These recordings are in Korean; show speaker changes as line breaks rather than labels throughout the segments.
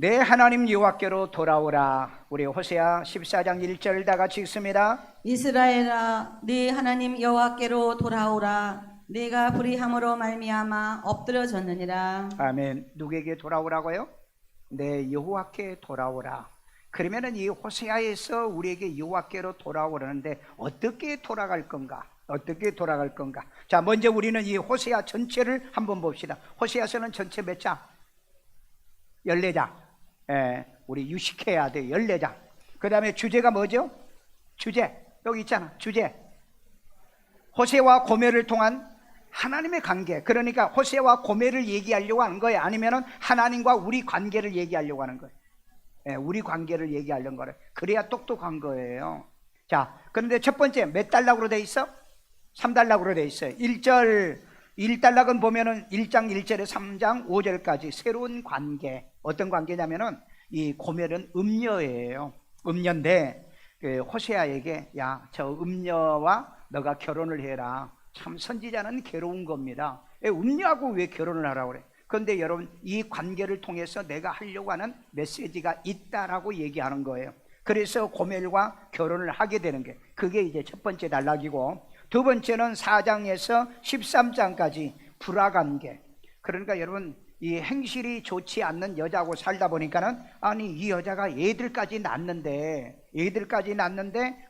내 하나님 여호와께로 돌아오라. 우리 호세아 14장 1절 다 같이 읽습니다.
이스라엘아, 네 하나님 여호와께로 돌아오라. 네가 불의함으로 말미암아 엎드러졌느니라.
아멘. 누구에게 돌아오라고요? 내 여호와께 돌아오라. 그러면은 이 호세아에서 우리에게 여호와께로 돌아오라는데 어떻게 돌아갈 건가? 어떻게 돌아갈 건가? 자, 먼저 우리는 이 호세아 전체를 한번 봅시다. 호세아서는 전체 몇 장? 14장. 우리 유식해야 돼. 14장. 그 다음에 주제가 뭐죠? 주제. 여기 있잖아. 주제. 호세와 고멜을 통한 하나님의 관계. 그러니까 호세와 고멜을 얘기하려고 하는 거예요. 아니면은 하나님과 우리 관계를 얘기하려고 하는 거예요. 우리 관계를 얘기하려는 거래. 그래야 똑똑한 거예요. 자, 그런데 첫 번째 몇 달락으로 돼 있어? 3달락으로 돼 있어요. 1달락은 보면은 1장 1절에 3장 5절까지 새로운 관계. 어떤 관계냐면은 이 고멜은 음녀예요. 음녀인데 호세아에게 야, 저 음녀와 너가 결혼을 해라. 참 선지자는 괴로운 겁니다. 음녀하고 왜 결혼을 하라고 그래? 그런데 여러분, 이 관계를 통해서 내가 하려고 하는 메시지가 있다라고 얘기하는 거예요. 그래서 고멜과 결혼을 하게 되는 게 그게 이제 첫 번째 단락이고, 두 번째는 4장에서 13장까지 불화관계. 그러니까 여러분, 이 행실이 좋지 않는 여자하고 살다 보니까는 아니 이 여자가 애들까지 낳는데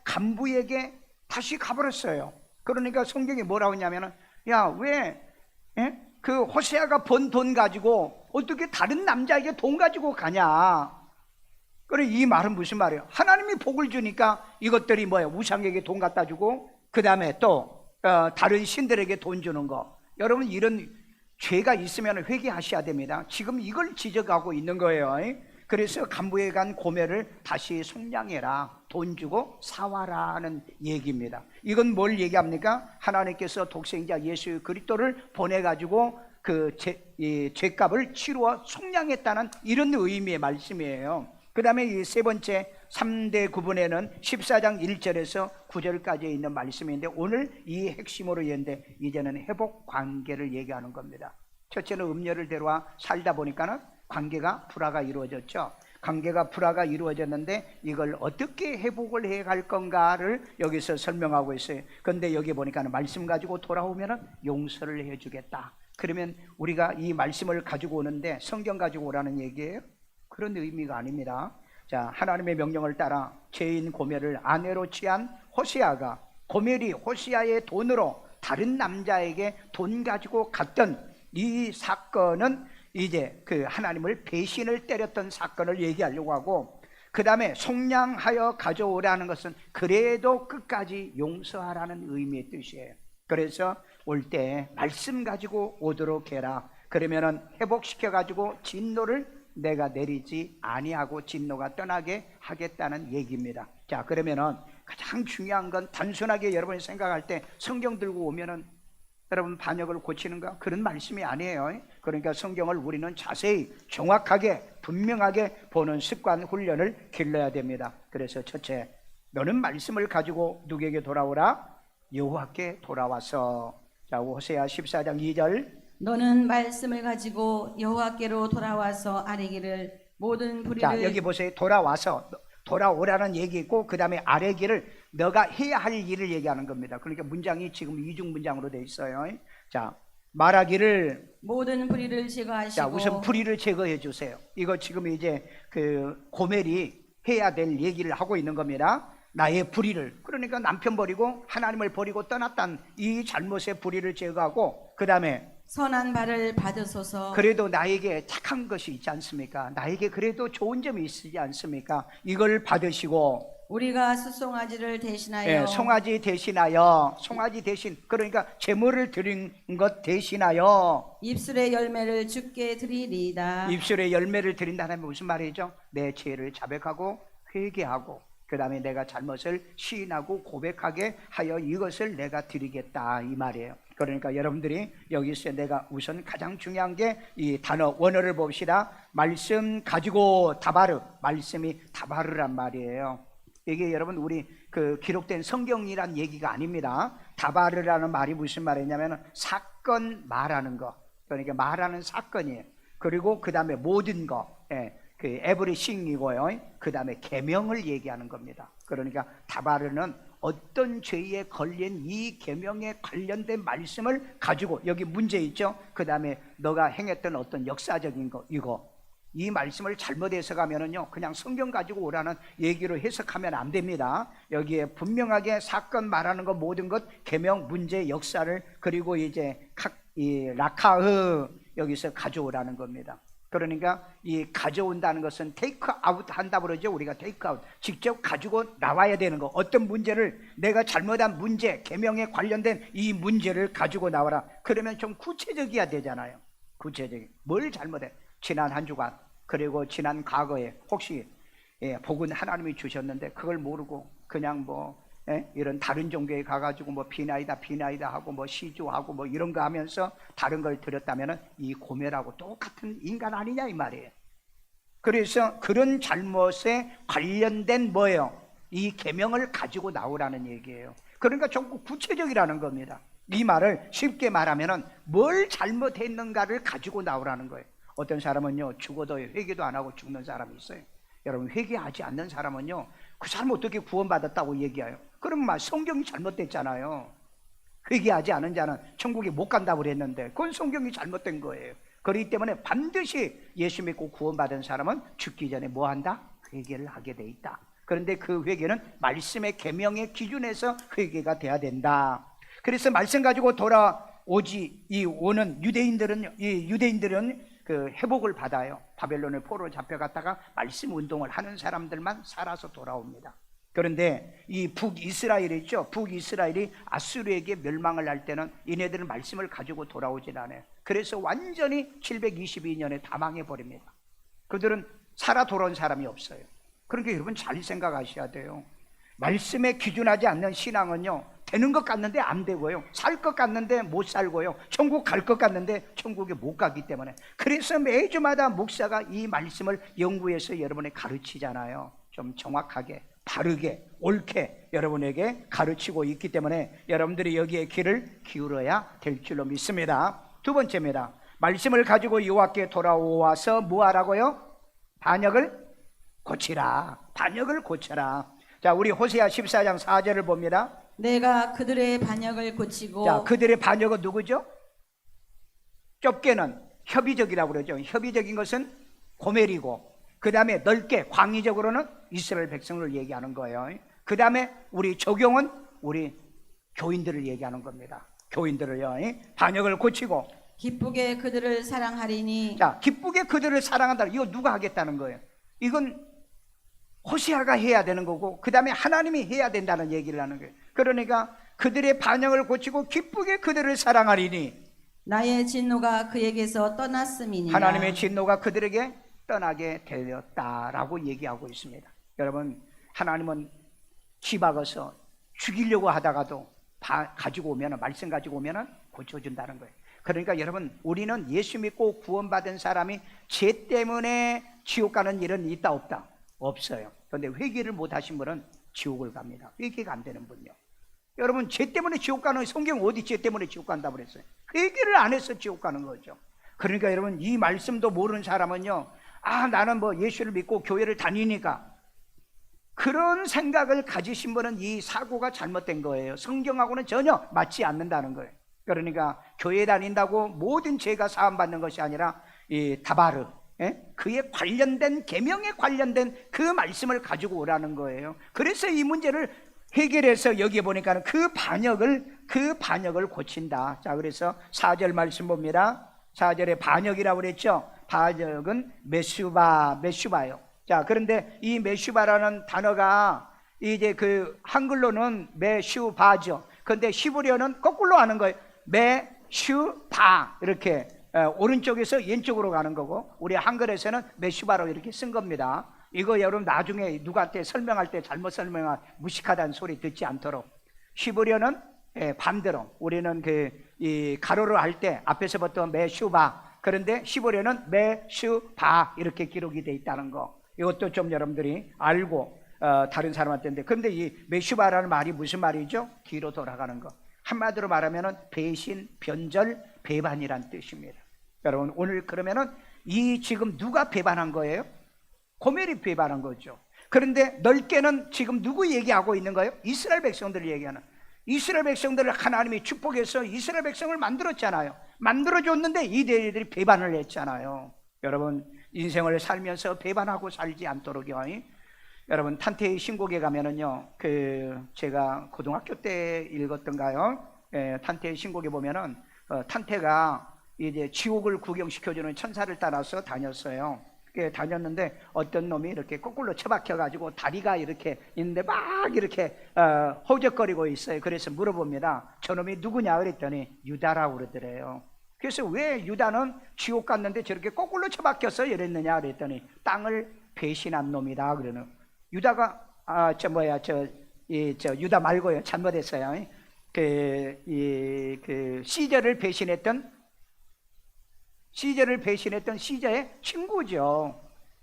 간부에게 다시 가버렸어요. 그러니까 성경이 뭐라고 했냐면은 야, 왜 그 호세아가 번 돈 가지고 어떻게 다른 남자에게 돈 가지고 가냐? 그래, 이 말은 무슨 말이에요? 하나님이 복을 주니까 이것들이 뭐예요? 우상에게 돈 갖다 주고 그 다음에 또 다른 신들에게 돈 주는 거. 여러분, 이런 죄가 있으면 회개하셔야 됩니다. 지금 이걸 지적하고 있는 거예요. 그래서 간부에 간 고멜을 다시 속량해라. 돈 주고 사와라는 얘기입니다. 이건 뭘 얘기합니까? 하나님께서 독생자 예수 그리스도를 보내가지고 그 죄값을 치루어 속량했다는 이런 의미의 말씀이에요. 그 다음에 이 세 번째 3대 구분에는 14장 1절에서 9절까지 있는 말씀인데 오늘 이 핵심으로 얘기했는데 이제는 회복 관계를 얘기하는 겁니다. 첫째는 음녀를 데려와 살다 보니까는 관계가 불화가 이루어졌죠. 관계가 불화가 이루어졌는데 이걸 어떻게 회복을 해갈 건가를 여기서 설명하고 있어요. 그런데 여기 보니까 말씀 가지고 돌아오면 용서를 해주겠다. 그러면 우리가 이 말씀을 가지고 오는데 성경 가지고 오라는 얘기예요? 그런 의미가 아닙니다. 자, 하나님의 명령을 따라 죄인 고멜을 아내로 취한 호세아가 고멜이 호세아의 돈으로 다른 남자에게 돈 가지고 갔던 이 사건은 이제 그 하나님을 배신을 때렸던 사건을 얘기하려고 하고, 그 다음에 속량하여 가져오라는 것은 그래도 끝까지 용서하라는 의미의 뜻이에요. 그래서 올 때 말씀 가지고 오도록 해라. 그러면은 회복시켜 가지고 진노를 내가 내리지 아니하고 진노가 떠나게 하겠다는 얘기입니다. 자, 그러면은 가장 중요한 건 단순하게 여러분이 생각할 때 성경 들고 오면은 여러분 반역을 고치는가? 그런 말씀이 아니에요. 그러니까 성경을 우리는 자세히 정확하게 분명하게 보는 습관 훈련을 길러야 됩니다. 그래서 첫째, 너는 말씀을 가지고 누구에게 돌아오라? 여호와께 돌아와서. 자, 호세아 14장 2절.
너는 말씀을 가지고 여호와께로 돌아와서 아뢰기를 모든 불의를.
자, 여기 보세요. 돌아와서, 돌아오라는 얘기 있고 그 다음에 아뢰기를 너가 해야 할 일을 얘기하는 겁니다. 그러니까 문장이 지금 이중 문장으로 돼 있어요. 자, 말하기를
모든 불의를 제거하시고.
자, 우선 불의를 제거해 주세요. 이거 지금 이제 그 고멜이 해야 될 얘기를 하고 있는 겁니다. 나의 불의를, 그러니까 남편 버리고 하나님을 버리고 떠났다는 이 잘못의 불의를 제거하고 그 다음에
선한 발을 받으소서.
그래도 나에게 착한 것이 있지 않습니까? 나에게 그래도 좋은 점이 있지 않습니까? 이걸 받으시고
우리가 수송아지를 대신하여.
송아지 대신하여, 송아지 대신, 그러니까 제물을 드린 것 대신하여
입술의 열매를 주께 드리리이다.
입술의 열매를 드린다는 무슨 말이죠? 내 죄를 자백하고 회개하고 그 다음에 내가 잘못을 시인하고 고백하게 하여 이것을 내가 드리겠다, 이 말이에요. 그러니까 여러분들이 여기서 내가 우선 가장 중요한 게 이 단어 원어를 봅시다. 말씀 가지고 다바르, 말씀이 다바르란 말이에요. 이게 여러분 우리 그 기록된 성경이란 얘기가 아닙니다. 다바르라는 말이 무슨 말이냐면 사건 말하는 거, 그러니까 말하는 사건이에요. 그리고 그 다음에 모든 거, 그 에브리싱이고요. 그 다음에 계명을 얘기하는 겁니다. 그러니까 다바르는 어떤 죄에 걸린 이 계명에 관련된 말씀을 가지고, 여기 문제 있죠. 그 다음에 너가 행했던 어떤 역사적인 거, 이 말씀을 잘못 해석하면은요, 그냥 성경 가지고 오라는 얘기로 해석하면 안 됩니다. 여기에 분명하게 사건 말하는 것, 모든 것, 계명, 문제, 역사를, 그리고 이제 이 라카흐 여기서 가져오라는 겁니다. 그러니까 이 가져온다는 것은 테이크 아웃 한다고 그러죠. 우리가 테이크 아웃, 직접 가지고 나와야 되는 거. 어떤 문제를, 내가 잘못한 문제, 계명에 관련된 이 문제를 가지고 나와라. 그러면 좀 구체적이어야 되잖아요. 구체적인, 뭘 잘못해, 지난 한 주간, 그리고 지난 과거에 혹시 복은 하나님이 주셨는데 그걸 모르고 그냥 이런 다른 종교에 가가지고 비나이다 하고 시주하고 이런 거 하면서 다른 걸 드렸다면은 이 고멜하고 똑같은 인간 아니냐 이 말이에요. 그래서 그런 잘못에 관련된 이 계명을 가지고 나오라는 얘기예요. 그러니까 좀 구체적이라는 겁니다. 이 말을 쉽게 말하면은 뭘 잘못했는가를 가지고 나오라는 거예요. 어떤 사람은요, 죽어도 회개도 안 하고 죽는 사람이 있어요. 여러분, 회개하지 않는 사람은요, 그 사람 어떻게 구원받았다고 얘기해요? 그럼 성경이 잘못됐잖아요. 회개하지 않은 자는 천국에 못 간다고 그랬는데 그건 성경이 잘못된 거예요. 그렇기 때문에 반드시 예수 믿고 구원받은 사람은 죽기 전에 뭐 한다? 회개를 하게 돼 있다. 그런데 그 회개는 말씀의 계명의 기준에서 회개가 돼야 된다. 그래서 말씀 가지고 돌아오지 오는 유대인들은 그 회복을 받아요. 바벨론을 포로로 잡혀갔다가 말씀 운동을 하는 사람들만 살아서 돌아옵니다. 그런데 이 북이스라엘이 있죠. 북이스라엘이 아수르에게 멸망을 할 때는 이네들은 말씀을 가지고 돌아오질 않아요. 그래서 완전히 722년에 다 망해버립니다. 그들은 살아 돌아온 사람이 없어요. 그러니까 여러분 잘 생각하셔야 돼요. 말씀에 기준하지 않는 신앙은요, 되는 것 같는데 안 되고요, 살 것 같는데 못 살고요, 천국 갈 것 같는데 천국에 못 가기 때문에, 그래서 매주마다 목사가 이 말씀을 연구해서 여러분에 가르치잖아요. 좀 정확하게, 바르게, 옳게 여러분에게 가르치고 있기 때문에 여러분들이 여기에 귀를 기울여야 될 줄로 믿습니다. 두 번째입니다. 말씀을 가지고 여호와께 돌아와서 뭐 하라고요? 반역을 고치라. 반역을 고쳐라. 자, 우리 호세아 14장 4절을 봅니다.
내가 그들의 반역을 고치고.
자, 그들의 반역은 누구죠? 좁게는 협의적이라고 그러죠. 협의적인 것은 고멜이고, 그 다음에 넓게 광의적으로는 이스라엘 백성을 얘기하는 거예요. 그 다음에 우리 적용은 우리 교인들을 얘기하는 겁니다. 교인들을요, 반역을 고치고
기쁘게 그들을 사랑하리니.
자, 기쁘게 그들을 사랑한다. 이거 누가 하겠다는 거예요? 이건 호세아가 해야 되는 거고, 그 다음에 하나님이 해야 된다는 얘기를 하는 거예요. 그러니까 그들의 반역을 고치고 기쁘게 그들을 사랑하리니
나의 진노가 그에게서 떠났음이니라.
하나님의 진노가 그들에게 떠나게 되었다라고 얘기하고 있습니다. 여러분, 하나님은 집박아서 죽이려고 하다가도 가지고 오면, 말씀 가지고 오면 고쳐준다는 거예요. 그러니까 여러분, 우리는 예수 믿고 구원받은 사람이 죄 때문에 지옥 가는 일은 있다 없다? 없어요. 그런데 회개를 못 하신 분은 지옥을 갑니다. 회개가 안 되는 분요. 여러분, 죄 때문에 지옥 가는, 성경 어디 죄 때문에 지옥 간다고 그랬어요? 회개를 안 해서 지옥 가는 거죠. 그러니까 여러분, 이 말씀도 모르는 사람은요, 나는 예수를 믿고 교회를 다니니까, 그런 생각을 가지신 분은 이 사고가 잘못된 거예요. 성경하고는 전혀 맞지 않는다는 거예요. 그러니까 교회 다닌다고 모든 죄가 사함받는 것이 아니라 이 다바르, 그에 관련된, 계명에 관련된 그 말씀을 가지고 오라는 거예요. 그래서 이 문제를 해결해서 여기에 보니까 그 반역을 고친다. 자, 그래서 4절 말씀 봅니다. 4절에 반역이라고 그랬죠. 반역은 메슈바요. 자, 그런데 이 메슈바라는 단어가 이제 그 한글로는 메슈바죠. 그런데 히브리어는 거꾸로 하는 거예요. 메슈바, 이렇게 오른쪽에서 왼쪽으로 가는 거고, 우리 한글에서는 메슈바로 이렇게 쓴 겁니다. 이거 여러분 나중에 누구한테 설명할 때 잘못 설명한 무식하다는 소리 듣지 않도록. 히브리어는 반대로, 우리는 이 가로로 할 때 앞에서부터 메슈바, 그런데 히브리어는 메슈바 이렇게 기록이 돼 있다는 거, 이것도 좀 여러분들이 알고 다른 사람한테인데, 그런데 이 메슈바라는 말이 무슨 말이죠? 뒤로 돌아가는 거. 한마디로 말하면은 배신, 변절, 배반이란 뜻입니다. 여러분, 오늘 그러면은 이 지금 누가 배반한 거예요? 고멜이 배반한 거죠. 그런데 넓게는 지금 누구 얘기하고 있는 거예요? 이스라엘 백성들을 얘기하는. 이스라엘 백성들을 하나님이 축복해서 이스라엘 백성을 만들었잖아요. 만들어줬는데 이들이 배반을 했잖아요. 여러분, 인생을 살면서 배반하고 살지 않도록요. 여러분, 탄테의 신곡에 가면은요, 제가 고등학교 때 읽었던가요? 탄테의 신곡에 보면은 탄테가 이제 지옥을 구경시켜주는 천사를 따라서 다녔어요. 다녔는데 어떤 놈이 이렇게 거꾸로 처박혀가지고 다리가 이렇게 있는데 막 이렇게 허우적거리고 있어요. 그래서 물어봅니다. 저놈이 누구냐 그랬더니 유다라고 그러더래요. 그래서 왜 유다는 지옥 갔는데 저렇게 거꾸로 처박혀서 이랬느냐 그랬더니 땅을 배신한 놈이다 그러는. 유다가 유다 말고요, 잘못했어요. 시저를 배신했던 시저의 친구죠.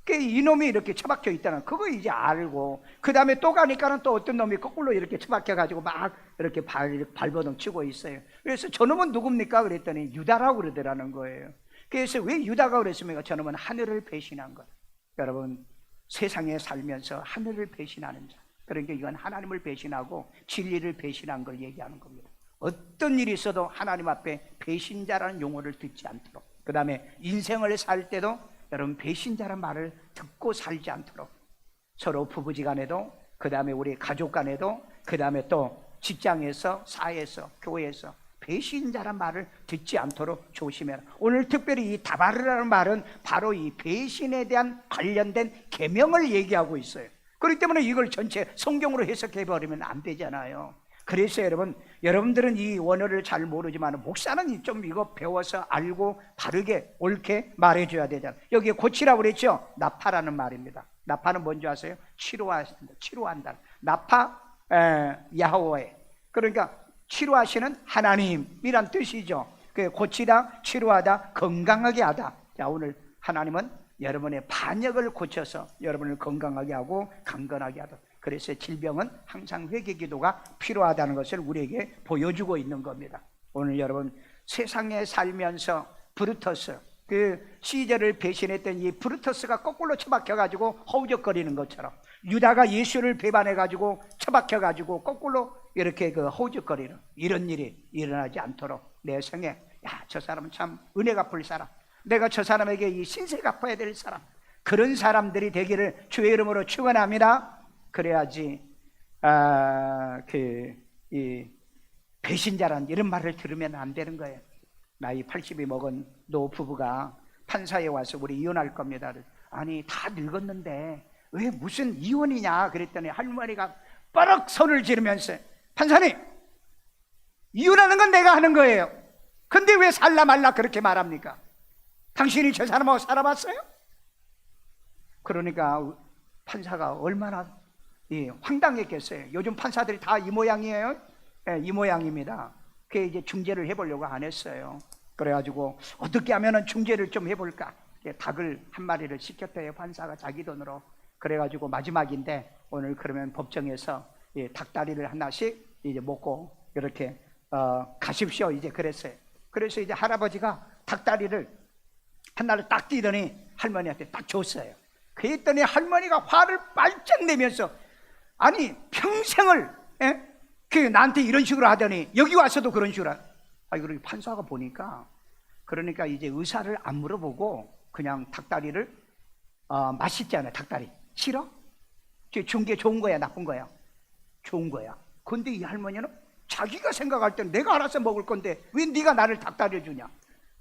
이놈이 이렇게 처박혀 있다는 그거 이제 알고, 그 다음에 또 가니까는 또 어떤 놈이 거꾸로 이렇게 처박혀 가지고 막 이렇게 발버둥 치고 있어요. 그래서 저놈은 누굽니까 그랬더니 유다라고 그러더라는 거예요. 그래서 왜 유다가 그랬습니까? 저놈은 하늘을 배신한 거예요. 여러분, 세상에 살면서 하늘을 배신하는 자, 그러니까 이건 하나님을 배신하고 진리를 배신한 걸 얘기하는 겁니다. 어떤 일이 있어도 하나님 앞에 배신자라는 용어를 듣지 않도록, 그 다음에 인생을 살 때도 여러분 배신자란 말을 듣고 살지 않도록, 서로 부부지간에도, 그 다음에 우리 가족 간에도, 그 다음에 또 직장에서, 사회에서, 교회에서 배신자란 말을 듣지 않도록 조심해라. 오늘 특별히 이 다바르라는 말은 바로 이 배신에 대한 관련된 계명을 얘기하고 있어요. 그렇기 때문에 이걸 전체 성경으로 해석해 버리면 안 되잖아요. 그래서 여러분들은 이 원어를 잘 모르지만 목사는 좀 이거 배워서 알고 바르게 옳게 말해줘야 되잖아요. 여기에 고치라고 그랬죠? 나파라는 말입니다. 나파는 뭔지 아세요? 치료한다. 나파, 야호웨. 그러니까 치료하시는 하나님이란 뜻이죠. 고치다, 치료하다, 건강하게 하다. 자, 오늘 하나님은 여러분의 반역을 고쳐서 여러분을 건강하게 하고 강건하게 하다. 그래서 질병은 항상 회개 기도가 필요하다는 것을 우리에게 보여주고 있는 겁니다. 오늘 여러분, 세상에 살면서 브루터스, 시저를 배신했던 이 브루터스가 거꾸로 처박혀가지고 허우적거리는 것처럼, 유다가 예수를 배반해가지고 처박혀가지고 거꾸로 이렇게 허우적거리는 이런 일이 일어나지 않도록 내 생에, 저 사람은 참 은혜 갚을 사람, 내가 저 사람에게 이 신세 갚아야 될 사람, 그런 사람들이 되기를 주의 이름으로 축원합니다. 그래야지 이 배신자란 이런 말을 들으면 안 되는 거예요. 나이 80이 먹은 노 부부가 판사에 와서 우리 이혼할 겁니다. 아니, 다 늙었는데 왜 무슨 이혼이냐 그랬더니 할머니가 뻐럭 손을 지르면서, 판사님, 이혼하는 건 내가 하는 거예요. 근데 왜 살라 말라 그렇게 말합니까? 당신이 저 사람하고 살아봤어요? 그러니까 판사가 얼마나 황당했겠어요. 요즘 판사들이 다 이 모양이에요. 이 모양입니다. 그게 이제 중재를 해보려고 안 했어요. 그래가지고 어떻게 하면은 중재를 좀 해볼까? 닭을 한 마리를 시켰대요, 판사가 자기 돈으로. 그래가지고 마지막인데 오늘 그러면 법정에서 닭다리를 하나씩 이제 먹고 이렇게 가십시오 이제 그랬어요. 그래서 이제 할아버지가 닭다리를 하나를 딱 띄더니 할머니한테 딱 줬어요. 그랬더니 할머니가 화를 빨짝 내면서, 아니 평생을 나한테 이런 식으로 하더니 여기 와서도 그런 식으로 그리고 판사가 보니까, 그러니까 이제 의사를 안 물어보고 그냥 닭다리를 맛있잖아요. 닭다리 싫어? 준 게 좋은 거야 나쁜 거야? 좋은 거야. 근데 이 할머니는 자기가 생각할 때는 내가 알아서 먹을 건데 왜 네가 나를 닭다리 주냐?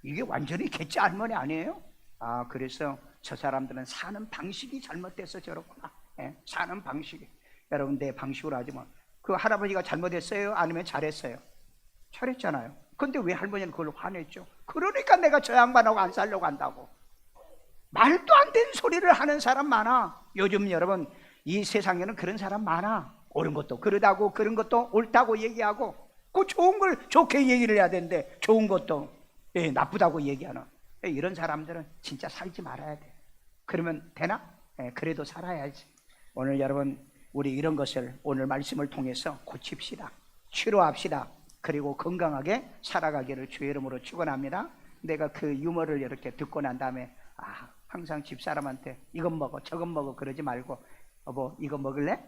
이게 완전히 개짜 할머니 아니에요? 그래서 저 사람들은 사는 방식이 잘못돼서 저렇구나. 사는 방식이. 여러분, 내 방식으로 하지만 그 할아버지가 잘못했어요? 아니면 잘했어요? 잘했잖아요. 근데 왜 할머니는 그걸 화냈죠? 그러니까 내가 저 양반하고 안 살려고 한다고. 말도 안 되는 소리를 하는 사람 많아. 요즘 여러분, 이 세상에는 그런 사람 많아. 옳은 것도 그러다고, 그런 것도 옳다고 얘기하고, 그 좋은 걸 좋게 얘기를 해야 되는데 좋은 것도 나쁘다고 얘기하는 이런 사람들은 진짜 살지 말아야 돼. 그러면 되나? 그래도 살아야지. 오늘 여러분, 우리 이런 것을 오늘 말씀을 통해서 고칩시다. 치료합시다. 그리고 건강하게 살아가기를 주의 이름으로 축원합니다. 내가 그 유머를 이렇게 듣고 난 다음에 항상 집사람한테 이건 먹어 저건 먹어 그러지 말고 여보 이거 먹을래?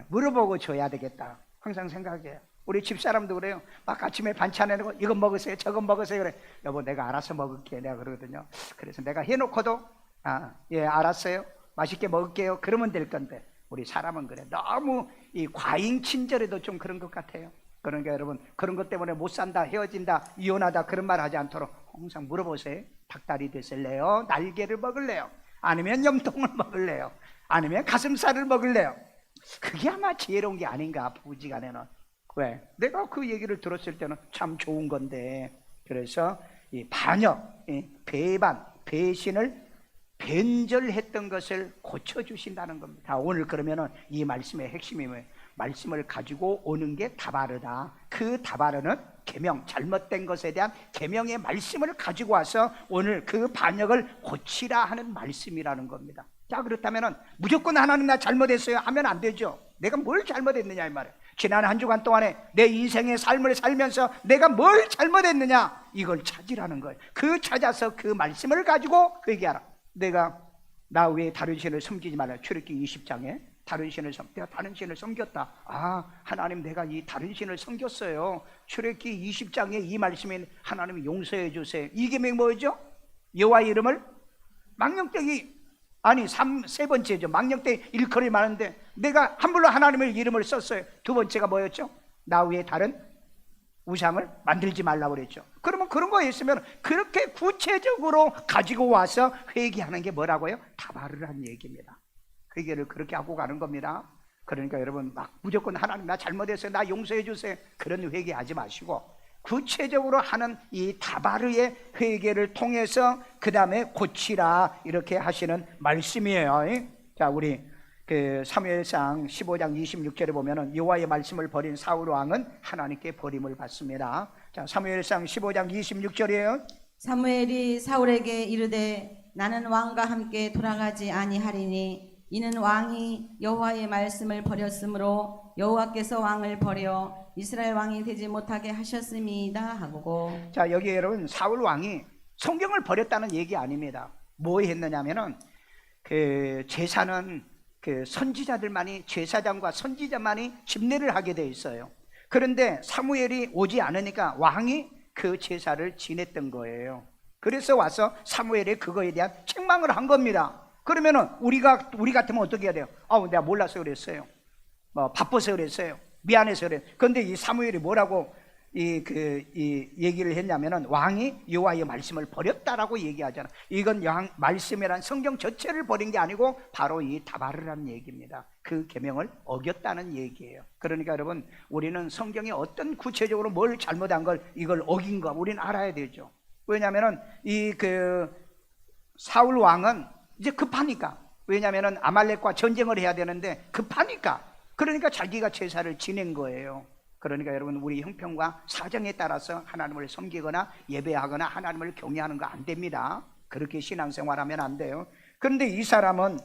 물어보고 줘야 되겠다 항상 생각해요. 우리 집사람도 그래요. 막 아침에 반찬 해놓고 이건 먹으세요 저건 먹으세요 그래. 여보 내가 알아서 먹을게 내가 그러거든요. 그래서 내가 해놓고도 예 알았어요 맛있게 먹을게요 그러면 될 건데 우리 사람은 그래. 너무 이 과잉 친절에도 좀 그런 것 같아요. 그러니까 여러분 그런 것 때문에 못 산다 헤어진다 이혼하다 그런 말 하지 않도록 항상 물어보세요. 닭다리 드실래요? 날개를 먹을래요? 아니면 염통을 먹을래요? 아니면 가슴살을 먹을래요? 그게 아마 지혜로운 게 아닌가 부부지간에는. 왜? 내가 그 얘기를 들었을 때는 참 좋은 건데. 그래서 이 반역, 배반, 배신을 변절했던 것을 고쳐주신다는 겁니다. 오늘 그러면은 이 말씀의 핵심이 뭐예요? 말씀을 가지고 오는 게 다바르다. 그 다바르는 계명, 잘못된 것에 대한 계명의 말씀을 가지고 와서 오늘 그 반역을 고치라 하는 말씀이라는 겁니다. 자 그렇다면은 무조건 하나님 나 잘못했어요 하면 안 되죠. 내가 뭘 잘못했느냐 이 말이에요. 지난 한 주간 동안에 내 인생의 삶을 살면서 내가 뭘 잘못했느냐 이걸 찾으라는 거예요. 그 찾아서 그 말씀을 가지고 회개하라. 내가 나 외에 다른 신을 섬기지 말라. 출애굽기 20장에 다른 신을 내가 다른 신을 섬겼다. 하나님 내가 이 다른 신을 섬겼어요. 출애굽기 20장에 이 말씀이 하나님이 용서해 주세요. 이 계명이 뭐죠? 여호와의 이름을 망령되기 세 번째죠. 망령되기 일컬이 많은데 내가 함부로 하나님의 이름을 썼어요. 두 번째가 뭐였죠? 나 외에 다른 우상을 만들지 말라고 그랬죠. 그러면 그런 거 있으면 그렇게 구체적으로 가지고 와서 회개하는 게 뭐라고요? 다바르란 얘기입니다. 회개를 그렇게 하고 가는 겁니다. 그러니까 여러분 막 무조건 하나님 나 잘못했어요 나 용서해 주세요 그런 회개하지 마시고 구체적으로 하는 이 다바르의 회개를 통해서 그 다음에 고치라 이렇게 하시는 말씀이에요. 자 우리 그 사무엘상 15장 26절에 보면은 여호와의 말씀을 버린 사울 왕은 하나님께 버림을 받습니다. 자 사무엘상 15장 26절이에요.
사무엘이 사울에게 이르되 나는 왕과 함께 돌아가지 아니하리니 이는 왕이 여호와의 말씀을 버렸으므로 여호와께서 왕을 버려 이스라엘 왕이 되지 못하게 하셨습니다 하고. 자
여기 여러분 사울 왕이 성경을 버렸다는 얘기 아닙니다. 뭐 했느냐면은 그 제사는 그 선지자들만이 제사장과 선지자만이 집례를 하게 돼 있어요. 그런데 사무엘이 오지 않으니까 왕이 그 제사를 지냈던 거예요. 그래서 와서 사무엘이 그거에 대한 책망을 한 겁니다. 그러면은 우리 같으면 어떻게 해야 돼요? 내가 몰라서 그랬어요. 바빠서 그랬어요. 미안해서 그래. 그런데 이 사무엘이 뭐라고 이 얘기를 했냐면은 왕이 여호와의 말씀을 버렸다라고 얘기하잖아. 이건 말씀이란 성경 전체를 버린 게 아니고 바로 이 다바르라는 얘기입니다. 그 계명을 어겼다는 얘기예요. 그러니까 여러분 우리는 성경에 어떤 구체적으로 뭘 잘못한 걸 이걸 어긴 거 우리는 알아야 되죠. 왜냐면은 사울 왕은 이제 급하니까. 왜냐면은 아말렉과 전쟁을 해야 되는데 급하니까. 그러니까 자기가 제사를 지낸 거예요. 그러니까 여러분 우리 형편과 사정에 따라서 하나님을 섬기거나 예배하거나 하나님을 경외하는 거 안 됩니다. 그렇게 신앙생활하면 안 돼요. 그런데 이 사람은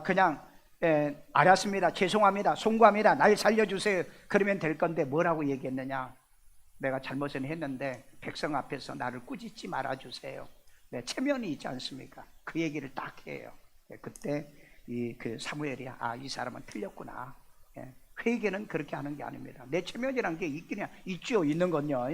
그냥 알았습니다 죄송합니다 송구합니다 날 살려주세요 그러면 될 건데 뭐라고 얘기했느냐. 내가 잘못은 했는데 백성 앞에서 나를 꾸짖지 말아주세요. 체면이 있지 않습니까? 그 얘기를 딱 해요. 그때 그 사무엘이 이 사람은 틀렸구나. 회개는 그렇게 하는 게 아닙니다. 내 체면이란 게 있긴 있죠. 있는 건요.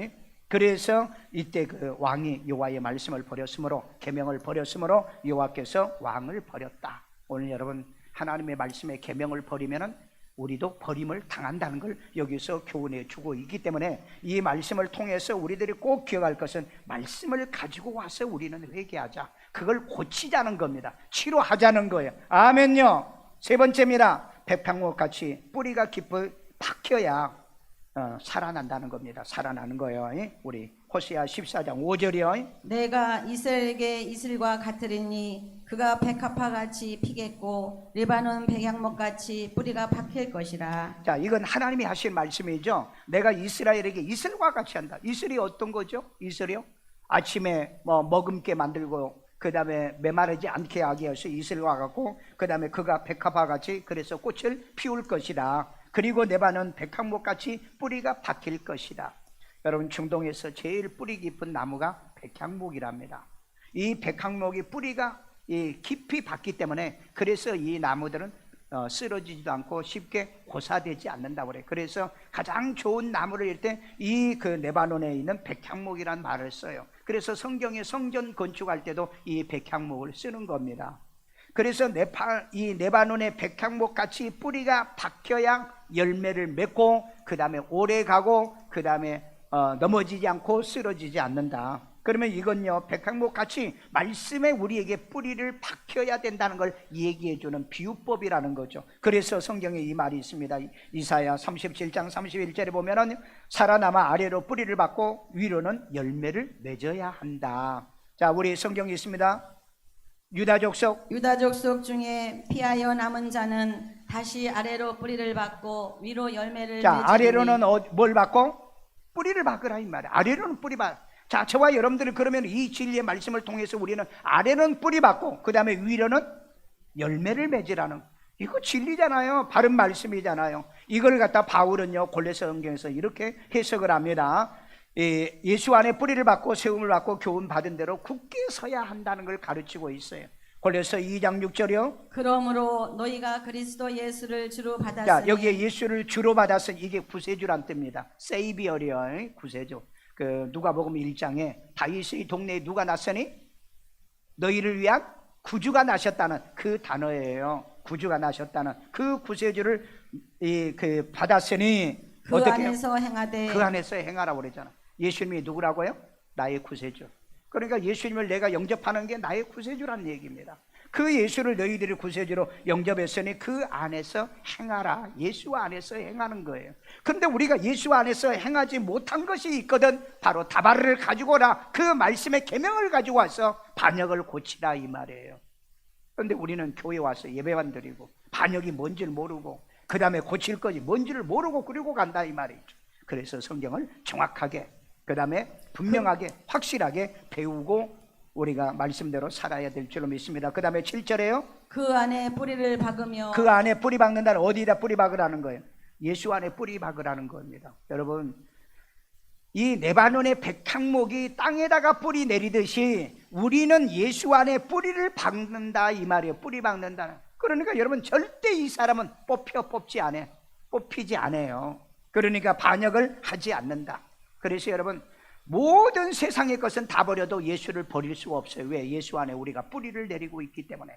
그래서 이때 그 왕이 여호와의 말씀을 버렸으므로 계명을 버렸으므로 여호와께서 왕을 버렸다. 오늘 여러분 하나님의 말씀의 계명을 버리면은 우리도 버림을 당한다는 걸 여기서 교훈해 주고 있기 때문에 이 말씀을 통해서 우리들이 꼭 기억할 것은 말씀을 가지고 와서 우리는 회개하자. 그걸 고치자는 겁니다. 치료하자는 거예요. 아멘요. 세 번째입니다. 백향목 같이 뿌리가 깊이 박혀야 살아난다는 겁니다. 살아나는 거예요. 우리 호세아 14장 5절이요.
내가 이스라엘에게 이슬과 같으리니 그가 백합화같이 피겠고 레바논 백향목같이 뿌리가 박힐 것이라.
자, 이건 하나님이 하신 말씀이죠. 내가 이스라엘에게 이슬과 같이 한다. 이슬이 어떤 거죠? 이슬이요? 아침에 먹을 게 만들고 그 다음에 메마르지 않게 하기 위해서 이슬과 같고 그 다음에 그가 백합화같이 그래서 꽃을 피울 것이다. 그리고 레바논 백향목같이 뿌리가 박힐 것이다. 여러분 중동에서 제일 뿌리 깊은 나무가 백향목이랍니다. 이 백향목이 뿌리가 깊이 박기 때문에 그래서 이 나무들은 쓰러지지도 않고 쉽게 고사되지 않는다고 그래요. 그래서 가장 좋은 나무를 일 때 이 그 레바논에 있는 백향목이라는 말을 써요. 그래서 성경에 성전 건축할 때도 이 백향목을 쓰는 겁니다. 그래서 이 레바논의 백향목 같이 뿌리가 박혀야 열매를 맺고 그 다음에 오래 가고 그 다음에 넘어지지 않고 쓰러지지 않는다. 그러면 이건요, 백향목 같이 말씀에 우리에게 뿌리를 박혀야 된다는 걸 얘기해 주는 비유법이라는 거죠. 그래서 성경에 이 말이 있습니다. 이사야 37장 31절에 보면은 살아남아 아래로 뿌리를 박고 위로는 열매를 맺어야 한다. 자, 우리 성경이 있습니다. 유다 족속
중에 피하여 남은 자는 다시 아래로 뿌리를 박고 위로 열매를
자,
맺으리니.
아래로는 뭘 박고? 뿌리를 박으라 이 말이야. 아래로는 뿌리 박. 자, 저와 여러분들은 그러면 이 진리의 말씀을 통해서 우리는 아래는 뿌리 박고 그 다음에 위로는 열매를 맺으라는, 이거 진리잖아요. 바른 말씀이잖아요. 이걸 갖다 바울은요 골로새 성경에서 이렇게 해석을 합니다. 예수 안에 뿌리를 박고 세움을 받고 교훈 받은 대로 굳게 서야 한다는 걸 가르치고 있어요. 골로새 2장 6절이요.
그러므로 너희가 그리스도 예수를 주로 받았으니.
자, 여기에 예수를 주로 받았으니 이게 구세주란 뜻입니다. 세이비어리어, 구세주. 그 누가복음 1장에 다윗의 동네에 누가 났으니 너희를 위한 구주가 나셨다는 그 단어예요. 구주가 나셨다는 그 구세주를 그 받았으니
그
어떻게
안에서 행하되.
그 안에서 행하라고 그랬잖아. 예수님이 누구라고요? 나의 구세주. 그러니까 예수님을 내가 영접하는 게 나의 구세주라는 얘기입니다. 그 예수를 너희들이 구세주로 영접했으니 그 안에서 행하라. 예수 안에서 행하는 거예요. 그런데 우리가 예수 안에서 행하지 못한 것이 있거든. 바로 다발을 가지고 오라. 그 말씀의 계명을 가지고 와서 반역을 고치라 이 말이에요. 그런데 우리는 교회 와서 예배만 드리고 반역이 뭔지를 모르고 그 다음에 고칠 것이 뭔지를 모르고 그리고 간다 이 말이죠. 그래서 성경을 정확하게 그 다음에 분명하게 확실하게 배우고 우리가 말씀대로 살아야 될 줄로 믿습니다. 그 다음에 7절에요.
그 안에 뿌리를 박으며.
그 안에 뿌리 박는다는 어디다 뿌리 박으라는 거예요? 예수 안에 뿌리 박으라는 겁니다. 여러분, 이 레바논의 백향목이 땅에다가 뿌리 내리듯이 우리는 예수 안에 뿌리를 박는다 이 말이에요. 뿌리 박는다. 그러니까 여러분 절대 이 사람은 뽑히지 않아요. 그러니까 반역을 하지 않는다. 그래서 여러분 모든 세상의 것은 다 버려도 예수를 버릴 수가 없어요. 왜? 예수 안에 우리가 뿌리를 내리고 있기 때문에.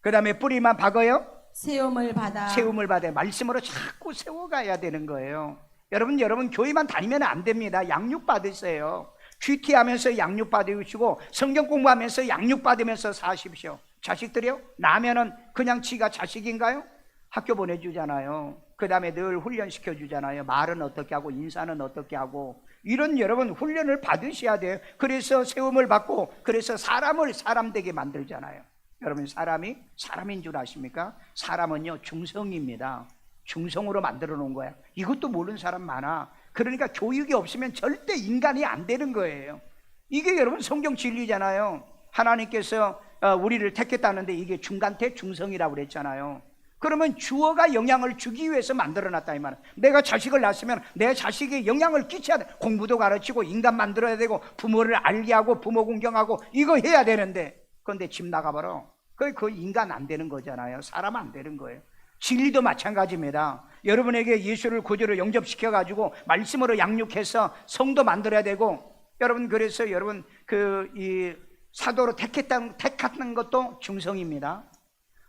그 다음에 뿌리만 박어요?
세움을 받아
말씀으로 자꾸 세워가야 되는 거예요. 여러분 교회만 다니면 안 됩니다. 양육 받으세요. 큐티하면서 양육 받으시고 성경 공부하면서 양육 받으면서 사십시오. 자식들이요? 나면은 그냥 지가 자식인가요? 학교 보내주잖아요. 그 다음에 늘 훈련시켜 주잖아요. 말은 어떻게 하고 인사는 어떻게 하고 이런 여러분 훈련을 받으셔야 돼요. 그래서 세움을 받고 그래서 사람을 사람 되게 만들잖아요. 여러분 사람이 사람인 줄 아십니까? 사람은요 중성입니다. 중성으로 만들어 놓은 거야. 이것도 모르는 사람 많아. 그러니까 교육이 없으면 절대 인간이 안 되는 거예요. 이게 여러분 성경 진리잖아요. 하나님께서 우리를 택했다는데 이게 중간태 중성이라고 그랬잖아요. 그러면 주어가 영향을 주기 위해서 만들어놨다 이 말은. 내가 자식을 낳았으면 내 자식에 영향을 끼쳐야 돼. 공부도 가르치고 인간 만들어야 되고 부모를 알게 하고 부모 공경하고 이거 해야 되는데 그런데 집 나가버려. 그 인간 안 되는 거잖아요. 사람 안 되는 거예요. 진리도 마찬가지입니다. 여러분에게 예수를 구주로 영접시켜가지고 말씀으로 양육해서 성도 만들어야 되고 여러분 그래서 여러분 이 사도로 택했다는 것도 중성입니다.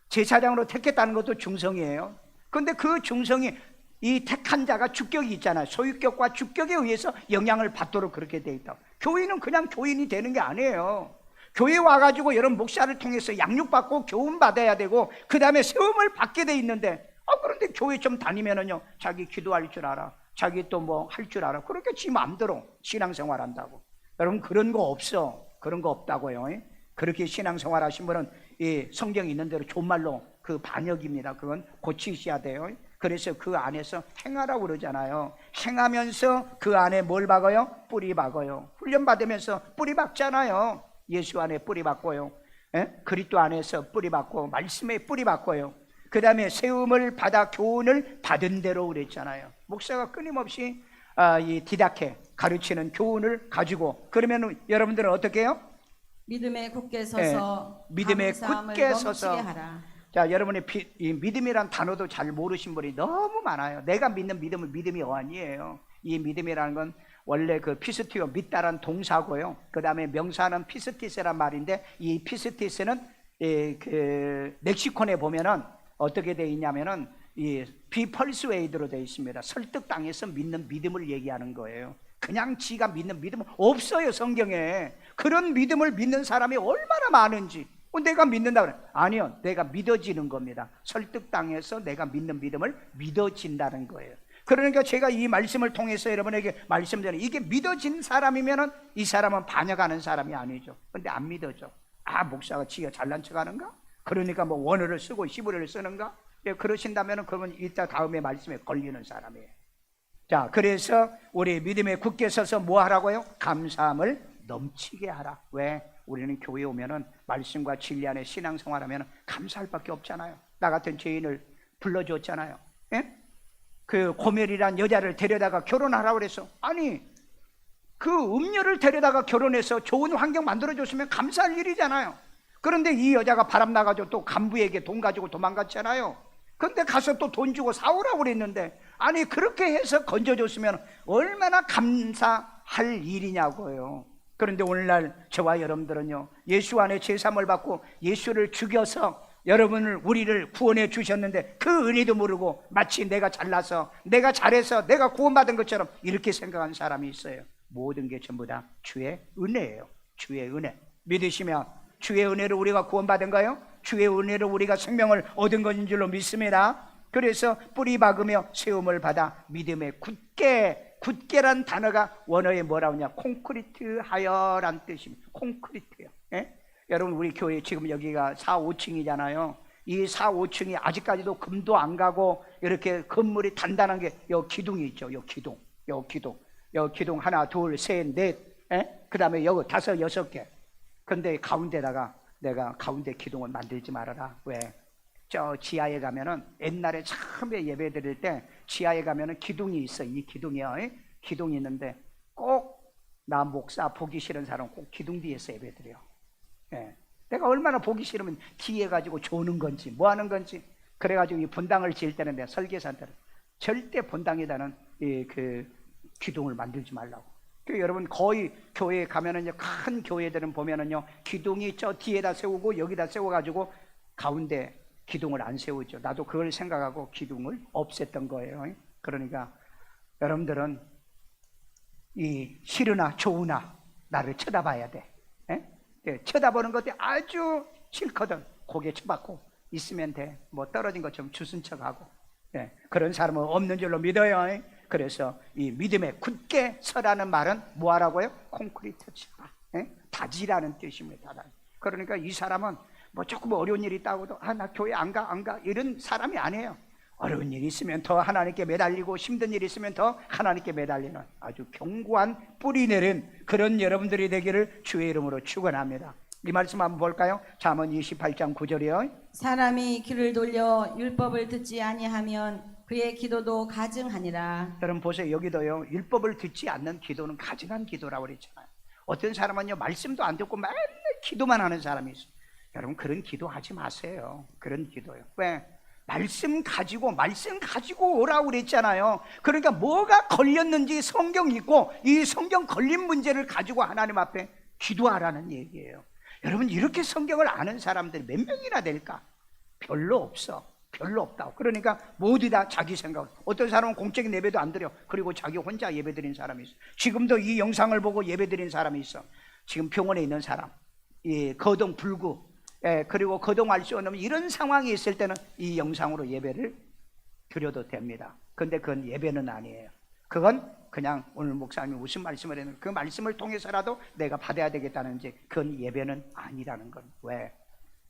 제사장으로 택했다는 것도 중성이에요. 그런데 그 중성이 이 택한 자가 주격이 있잖아요. 소유격과 주격에 의해서 영향을 받도록 그렇게 돼 있다. 교인은 그냥 교인이 되는 게 아니에요. 교회 와가지고 여러분 목사를 통해서 양육받고 교훈받아야 되고 그 다음에 세움을 받게 돼 있는데 그런데 교회 좀 다니면은요 자기 기도할 줄 알아. 자기 또 뭐 할 줄 알아. 그렇게 지 마음대로 신앙생활 한다고. 여러분 그런 거 없어. 그런 거 없다고요. 그렇게 신앙생활 하신 분은 이 성경에 있는 대로 존말로 그 반역입니다. 그건 고치셔야 돼요. 그래서 그 안에서 행하라고 그러잖아요. 행하면서 그 안에 뭘 박아요? 뿌리 박아요. 훈련받으면서 뿌리 박잖아요. 예수 안에 뿌리 박고요. 그리스도 안에서 뿌리 박고 말씀에 뿌리 박고요. 그 다음에 세움을 받아 교훈을 받은 대로 그랬잖아요. 목사가 끊임없이 이 디다케 가르치는 교훈을 가지고 그러면 여러분들은 어떻게 해요?
믿음에 굳게 서서
믿음에
감사함을
굳게
넘치게
서서.
하라.
자, 여러분이 이 믿음이란 단어도 잘 모르신 분이 너무 많아요. 내가 믿는 믿음은 믿음이 아니에요. 이 믿음이라는 건 원래 그 피스티오, 믿다란 동사고요. 그 다음에 명사는 피스티스란 말인데, 이 피스티스는 그 렉시콘에 보면은 어떻게 되어 있냐면은 이 비펄스웨이드로 되어 있습니다. 설득당해서 믿는 믿음을 얘기하는 거예요. 그냥 지가 믿는 믿음은 없어요, 성경에. 그런 믿음을 믿는 사람이 얼마나 많은지. 내가 믿는다 그래. 아니요, 내가 믿어지는 겁니다. 설득당해서 내가 믿는 믿음을 믿어진다는 거예요. 그러니까 제가 이 말씀을 통해서 여러분에게 말씀드리는, 이게 믿어진 사람이면은 이 사람은 반역하는 사람이 아니죠. 근데 안 믿어져. 아, 목사가 지가 잘난 척 하는가? 그러니까 뭐 원어를 쓰고 히브리어를 쓰는가? 예, 그러신다면은 그건 이따 다음에 말씀에 걸리는 사람이에요. 자, 그래서 우리 믿음에 굳게 서서 뭐 하라고요? 감사함을 넘치게 하라. 왜? 우리는 교회에 오면은 말씀과 진리 안에 신앙생활하면 감사할 밖에 없잖아요. 나 같은 죄인을 불러줬잖아요. 예? 그 고멜이란 여자를 데려다가 결혼하라고 그랬어. 아니, 그 음녀를 데려다가 결혼해서 좋은 환경 만들어줬으면 감사할 일이잖아요. 그런데 이 여자가 바람나가지고 또 간부에게 돈 가지고 도망갔잖아요. 근데 가서 또 돈 주고 사오라고 그랬는데, 아니 그렇게 해서 건져줬으면 얼마나 감사할 일이냐고요. 그런데 오늘날 저와 여러분들은요, 예수 안에 제사함을 받고 예수를 죽여서 여러분을, 우리를 구원해 주셨는데 그 은혜도 모르고 마치 내가 잘나서, 내가 잘해서 내가 구원받은 것처럼 이렇게 생각하는 사람이 있어요. 모든 게 전부 다 주의 은혜예요. 주의 은혜. 믿으시면 주의 은혜로 우리가 구원받은가요? 주의 은혜로 우리가 생명을 얻은 것인 줄로 믿습니다. 그래서 뿌리 박으며 세움을 받아 믿음에 굳게, 굳게란 단어가 원어에 뭐라고 하냐, 콘크리트 하여란 뜻입니다. 콘크리트요. 예? 여러분, 우리 교회 지금 여기가 4, 5층이잖아요. 이 4, 5층이 아직까지도 금도 안 가고 이렇게 건물이 단단한 게 요 기둥이 있죠. 요 기둥, 요 기둥, 요 기둥 하나, 둘, 셋, 넷, 그 다음에 여기 5, 6개. 근데 가운데다가 내가 가운데 기둥을 만들지 말아라. 왜? 저 지하에 가면은 옛날에 처음에 예배 드릴 때 지하에 가면은 기둥이 있어. 이 기둥이요. 기둥이 있는데 꼭 나 목사 보기 싫은 사람은 꼭 기둥 뒤에서 예배 드려. 예. 내가 얼마나 보기 싫으면 뒤에 가지고 조는 건지 뭐 하는 건지. 그래가지고 이 본당을 지을 때는 내가 설계사한테는 절대 본당에다는 그 기둥을 만들지 말라고. 여러분, 거의 교회에 가면은요, 큰 교회들은 보면은요, 기둥이 저 뒤에다 세우고 여기다 세워가지고 가운데 기둥을 안 세우죠. 나도 그걸 생각하고 기둥을 없앴던 거예요. 그러니까 여러분들은 이 싫으나 좋으나 나를 쳐다봐야 돼. 쳐다보는 것도 아주 싫거든. 고개 쳐박고 있으면 돼. 뭐 떨어진 것처럼 주순 척하고. 그런 사람은 없는 줄로 믿어요. 그래서 이 믿음에 굳게 서라는 말은 뭐 하라고요? 콘크리트 치라. 다지라는 뜻입니다. 그러니까 이 사람은 뭐 조금 어려운 일이 있다고도 나 교회 안 가 이런 사람이 아니에요. 어려운 일이 있으면 더 하나님께 매달리고 힘든 일이 있으면 더 하나님께 매달리는 아주 견고한 뿌리 내린 그런 여러분들이 되기를 주의 이름으로 축원합니다. 이 말씀 한번 볼까요? 잠언 28장 9절이요.
사람이 귀를 돌려 율법을 듣지 아니하면 그의 기도도 가증하니라.
여러분 보세요. 여기도요, 율법을 듣지 않는 기도는 가증한 기도라고 그랬잖아요. 어떤 사람은요, 말씀도 안 듣고 맨날 기도만 하는 사람이 있어요. 여러분, 그런 기도 하지 마세요. 그런 기도요. 왜? 말씀 가지고 오라고 그랬잖아요. 그러니까 뭐가 걸렸는지 성경 읽고 이 성경 걸린 문제를 가지고 하나님 앞에 기도하라는 얘기예요. 여러분, 이렇게 성경을 아는 사람들이 몇 명이나 될까? 별로 없어. 별로 없다고. 그러니까 모두 다 자기 생각. 어떤 사람은 공적인 예배도 안 드려. 그리고 자기 혼자 예배 드린 사람이 있어. 지금도 이 영상을 보고 예배 드린 사람이 있어. 지금 병원에 있는 사람, 거동 불구, 그리고 거동할 수 없는 이런 상황이 있을 때는 이 영상으로 예배를 드려도 됩니다. 근데 그건 예배는 아니에요. 그건 그냥 오늘 목사님이 무슨 말씀을 했는데 그 말씀을 통해서라도 내가 받아야 되겠다는지, 그건 예배는 아니라는 건. 왜?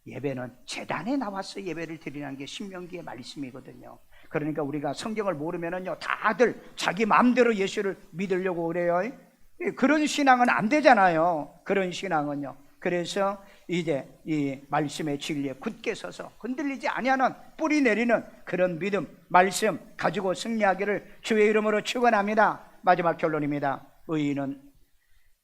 예배는 제단에 나와서 예배를 드리는 게 신명기의 말씀이거든요. 그러니까 우리가 성경을 모르면은요, 다들 자기 마음대로 예수를 믿으려고 그래요. 그런 신앙은 안 되잖아요. 그런 신앙은요. 그래서 이제 이 말씀의 진리에 굳게 서서 흔들리지 아니하는 뿌리 내리는 그런 믿음, 말씀 가지고 승리하기를 주의 이름으로 축원합니다. 마지막 결론입니다. 의인은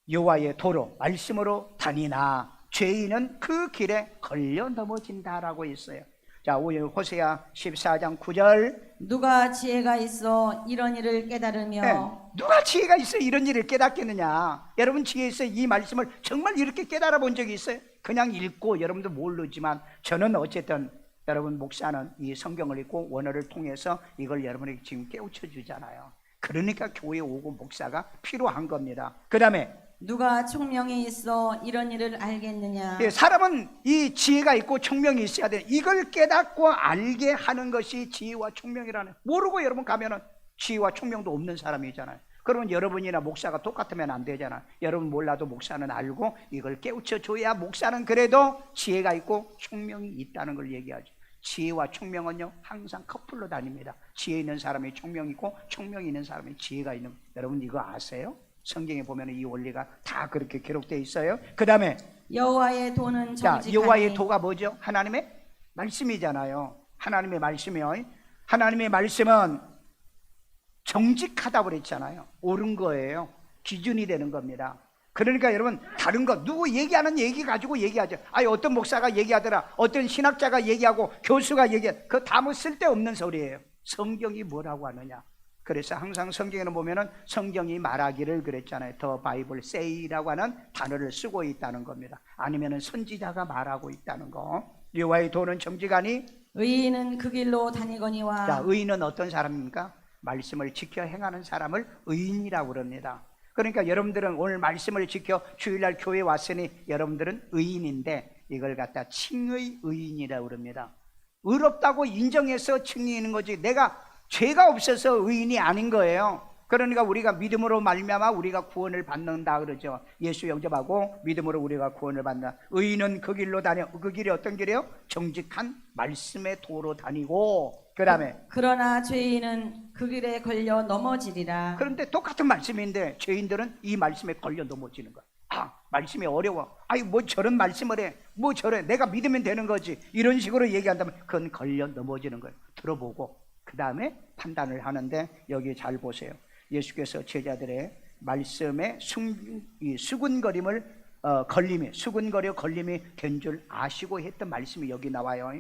여호와의 도로 말씀으로 다니나 죄인은 그 길에 걸려 넘어진다라고 했어요. 자, 오늘 호세아 14장 9절.
누가 지혜가 있어 이런 일을 깨달으며
네, 누가 지혜가 있어 이런 일을 깨닫겠느냐. 여러분 지혜 있어 이 말씀을 정말 이렇게 깨달아 본 적이 있어요? 그냥 읽고 여러분도 모르지만 저는 어쨌든 여러분 목사는 이 성경을 읽고 원어를 통해서 이걸 여러분에게 지금 깨우쳐 주잖아요. 그러니까 교회에 오고 목사가 필요한 겁니다. 그 다음에
누가 총명이 있어 이런 일을 알겠느냐.
예, 사람은 이 지혜가 있고 총명이 있어야 돼. 이걸 깨닫고 알게 하는 것이 지혜와 총명이라는. 모르고 여러분 가면은 지혜와 총명도 없는 사람이잖아요. 그러면 여러분이나 목사가 똑같으면 안 되잖아. 여러분 몰라도 목사는 알고 이걸 깨우쳐 줘야 목사는 그래도 지혜가 있고 총명이 있다는 걸 얘기하죠. 지혜와 총명은요 항상 커플로 다닙니다. 지혜 있는 사람이 총명 있고 총명 있는 사람이 지혜가 있는. 여러분 이거 아세요? 성경에 보면 이 원리가 다 그렇게 기록되어 있어요. 그 다음에
여호와의 도는 정직하니.
여호와의 도가 뭐죠? 하나님의 말씀이잖아요. 하나님의 말씀이요. 하나님의 말씀은 정직하다고 그랬잖아요. 옳은 거예요. 기준이 되는 겁니다. 그러니까 여러분 다른 거 누구 얘기하는 얘기 가지고 얘기하죠. 아니 어떤 목사가 얘기하더라, 어떤 신학자가 얘기하고 교수가 얘기해. 그거 다 뭐 쓸데없는 소리예요. 성경이 뭐라고 하느냐. 그래서 항상 성경에는 보면은 성경이 말하기를 그랬잖아요. The Bible say라고 하는 단어를 쓰고 있다는 겁니다. 아니면은 선지자가 말하고 있다는 거. 여호와의 도는 정직하니
의인은 그 길로 다니거니와.
자, 의인은 어떤 사람입니까? 말씀을 지켜 행하는 사람을 의인이라고 그럽니다. 그러니까 여러분들은 오늘 말씀을 지켜 주일날 교회에 왔으니 여러분들은 의인인데 이걸 갖다 칭의 의인이라고 그럽니다. 의롭다고 인정해서 칭의하는 거지 내가 죄가 없어서 의인이 아닌 거예요. 그러니까 우리가 믿음으로 말미암아 우리가 구원을 받는다 그러죠. 예수 영접하고 믿음으로 우리가 구원을 받는다. 의인은 그 길로 다녀. 그 길이 어떤 길이에요? 정직한 말씀의 도로 다니고. 그 다음에
그러나 죄인은 그 길에 걸려 넘어지리라.
그런데 똑같은 말씀인데 죄인들은 이 말씀에 걸려 넘어지는 거야. 아, 말씀이 어려워. 아이 뭐 저런 말씀을 해. 뭐 저래. 내가 믿으면 되는 거지. 이런 식으로 얘기한다면 그건 걸려 넘어지는 거예요. 들어보고 그 다음에 판단을 하는데 여기 잘 보세요. 예수께서 제자들의 말씀에 수군거림을 수군거려 걸림이 된 줄 아시고 했던 말씀이 여기 나와요.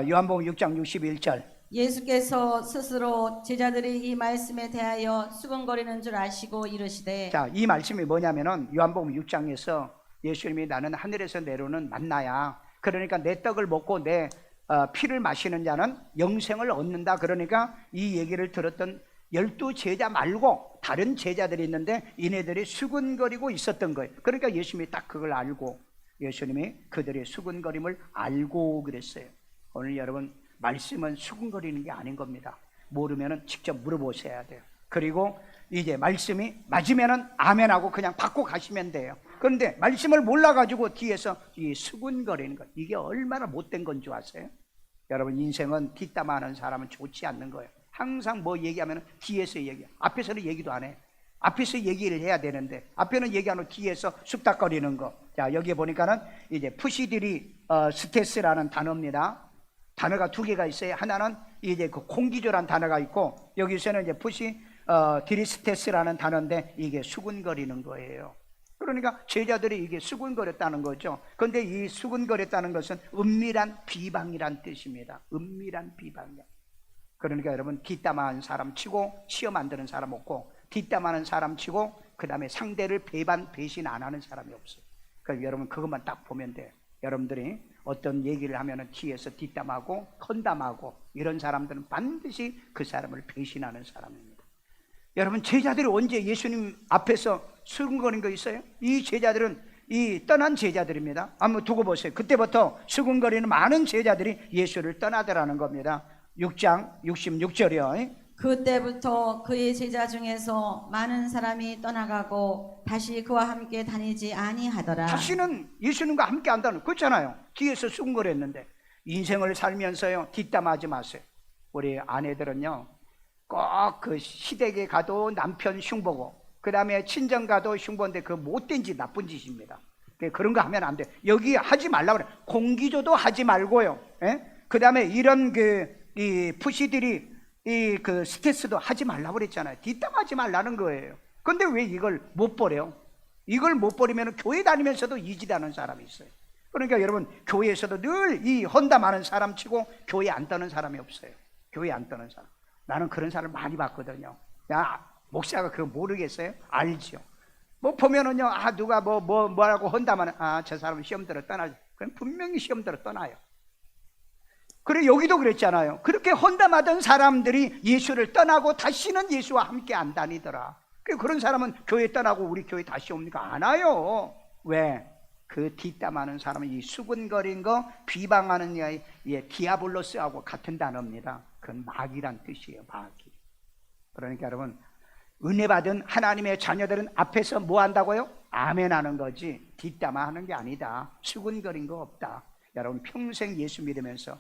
요한복음 6장 61절.
예수께서 스스로 제자들이 이 말씀에 대하여 수근거리는 줄 아시고 이르시되.
자, 이 말씀이 뭐냐면은 요한복음 6장에서 예수님이 나는 하늘에서 내려오는 만나야. 그러니까 내 떡을 먹고 내 피를 마시는 자는 영생을 얻는다. 그러니까 이 얘기를 들었던 12제자 말고 다른 제자들이 있는데 이네들이 수군거리고 있었던 거예요. 그러니까 예수님이 딱 그걸 알고 예수님이 그들의 수군거림을 알고 그랬어요. 오늘 여러분 말씀은 수군거리는 게 아닌 겁니다. 모르면은 직접 물어보셔야 돼요. 그리고 이제 말씀이 맞으면은 아멘하고 그냥 받고 가시면 돼요. 그런데 말씀을 몰라가지고 뒤에서 이 수군거리는 것, 이게 얼마나 못된 건 줄 아세요? 여러분 인생은 뒷담화하는 사람은 좋지 않는 거예요. 항상 뭐 얘기하면 뒤에서 얘기해. 앞에서는 얘기도 안 해. 앞에서 얘기를 해야 되는데 앞에는 얘기 안 하고 뒤에서 쑥닥거리는 거. 자, 여기 보니까는 이제 푸시들이 스테스라는 단어입니다. 단어가 두 개가 있어요. 하나는 이제 그 공기조란 단어가 있고 여기서는 이제 디리스테스라는 단어인데 이게 수군거리는 거예요. 그러니까 제자들이 이게 수군거렸다는 거죠. 그런데 이 수군거렸다는 것은 은밀한 비방이란 뜻입니다. 은밀한 비방이야. 그러니까 여러분 뒷담화하는 사람 치고 시험 안 드는 사람 없고 뒷담화하는 사람 치고 그 다음에 상대를 배신 안 하는 사람이 없어요. 그러니까 여러분 그것만 딱 보면 돼요. 여러분들이 어떤 얘기를 하면은 뒤에서 뒷담하고 헌담하고 이런 사람들은 반드시 그 사람을 배신하는 사람입니다. 여러분 제자들이 언제 예수님 앞에서 수군거린 거 있어요? 이 제자들은 이 떠난 제자들입니다. 한번 두고 보세요. 그때부터 수군거리는 많은 제자들이 예수를 떠나더라는 겁니다. 6장 66절이요.
그때부터 그의 제자 중에서 많은 사람이 떠나가고 다시 그와 함께 다니지 아니하더라.
다시는 예수님과 함께 한다는 그렇잖아요. 뒤에서 수군거렸는데 인생을 살면서요 뒷담하지 마세요. 우리 아내들은요 꼭 그 시댁에 가도 남편 흉보고 그 다음에 친정 가도 흉보인데 그 못된 짓 나쁜 짓입니다. 그런 거 하면 안 돼. 여기 하지 말라고 그래. 공기조도 하지 말고요. 그 다음에 이런 이 푸시들이 그 스트레스도 하지 말라고 그랬잖아요. 뒷담하지 말라는 거예요. 근데 왜 이걸 못 버려요? 이걸 못 버리면 교회 다니면서도 이지다는 사람이 있어요. 그러니까 여러분, 교회에서도 늘 이 헌담하는 사람 치고 교회 안 떠는 사람이 없어요. 교회 안 떠는 사람. 나는 그런 사람 많이 봤거든요. 야, 목사가 그거 모르겠어요? 알죠. 뭐 보면은요, 누가 뭐라고 헌담하는, 저 사람은 시험 들어 떠나죠. 그럼 분명히 시험 들어 떠나요. 그래, 여기도 그랬잖아요. 그렇게 헌담하던 사람들이 예수를 떠나고 다시는 예수와 함께 안 다니더라. 그런 사람은 교회 떠나고 우리 교회 다시 옵니까? 안 와요. 왜? 그 뒷담하는 사람은 이 수근거린 거, 비방하는 디아블로스하고 같은 단어입니다. 그건 마귀란 뜻이에요. 마귀. 그러니까 여러분, 은혜 받은 하나님의 자녀들은 앞에서 뭐 한다고요? 아멘 하는 거지 뒷담화하는 게 아니다. 수근거린 거 없다. 여러분, 평생 예수 믿으면서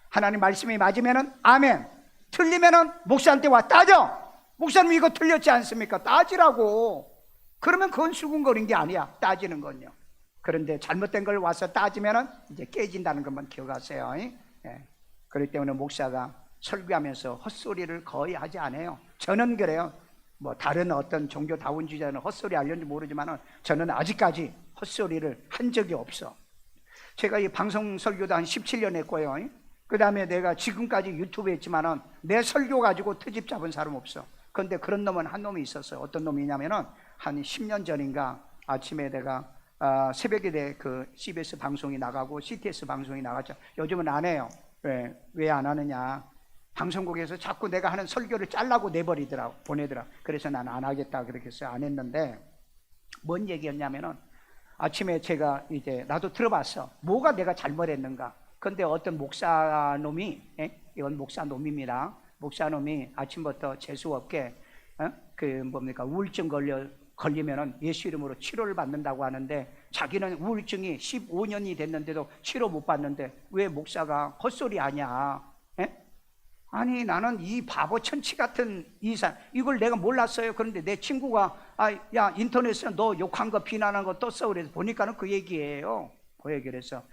하나님 말씀이 맞으면은 아멘, 틀리면은 목사한테 와 따져. 목사님 이거 틀렸지 않습니까? 따지라고. 그러면 그건 수근거린 게 아니야, 따지는 건요. 그런데 잘못된 걸 와서 따지면은 이제 깨진다는 것만 기억하세요. 예. 그렇기 때문에 목사가 설교하면서 헛소리를 거의 하지 않아요. 저는 그래요. 뭐 다른 어떤 종교다원주의자는 헛소리 하려는지 모르지만 저는 아직까지 헛소리를 한 적이 없어. 제가 이 방송 설교도 한 17년 했고요. 그 다음에 내가 지금까지 유튜브 했지만은 내 설교 가지고 트집 잡은 사람 없어. 그런데 그런 놈은 한 놈이 있었어요. 어떤 놈이냐면은 한 10년 전인가 아침에 내가 새벽에 그 CBS 방송이 나가고 CTS 방송이 나갔죠. 요즘은 안 해요. 왜 안 하느냐? 방송국에서 자꾸 내가 하는 설교를 잘라고 내버리더라고, 보내더라고. 그래서 난 안 하겠다 그렇게 해서 안 했는데, 뭔 얘기였냐면은 아침에 제가 이제 나도 들어봤어. 뭐가 내가 잘못했는가? 근데 어떤 목사놈이, 이건 목사놈입니다. 목사놈이 아침부터 재수없게 우울증 걸리면은 예수 이름으로 치료를 받는다고 하는데, 자기는 우울증이 15년이 됐는데도 치료 못 받는데 왜 목사가 헛소리 하냐? 아니, 나는 이 바보 천치 같은 이사, 이걸 내가 몰랐어요. 그런데 내 친구가 야, 인터넷에 너 욕한 거 비난한 거 떴어. 그래서 보니까는 그 얘기예요. 그 얘기를 해서,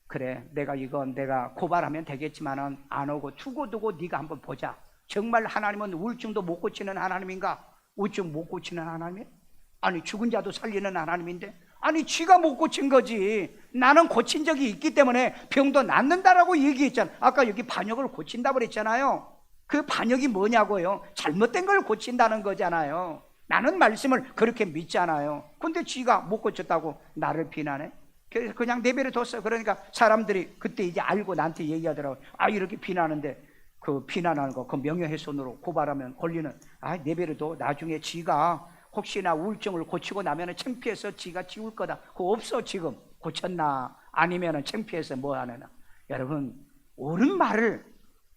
그래, 내가 고발하면 되겠지만은 안 오고 두고두고 네가 한번 보자. 정말 하나님은 우울증도 못 고치는 하나님인가? 우울증 못 고치는 하나님이에요? 아니, 죽은 자도 살리는 하나님인데, 아니, 쥐가 못 고친 거지. 나는 고친 적이 있기 때문에 병도 낫는다라고 얘기했잖아. 아까 여기 반역을 고친다고 그랬잖아요. 그 반역이 뭐냐고요? 잘못된 걸 고친다는 거잖아요. 나는 말씀을 그렇게 믿잖아요. 근데 쥐가 못 고쳤다고 나를 비난해? 그래서 그냥 내버려 뒀어요. 그러니까 사람들이 그때 이제 알고 나한테 얘기하더라고요. 이렇게 비난하는데 그 비난하는 거, 그 명예훼손으로 고발하면 걸리는, 내버려 둬. 나중에 쥐가 혹시나 우울증을 고치고 나면은 창피해서 지가 지울 거다. 그거 없어. 지금 고쳤나? 아니면은 창피해서 뭐 하느냐? 여러분, 옳은 말을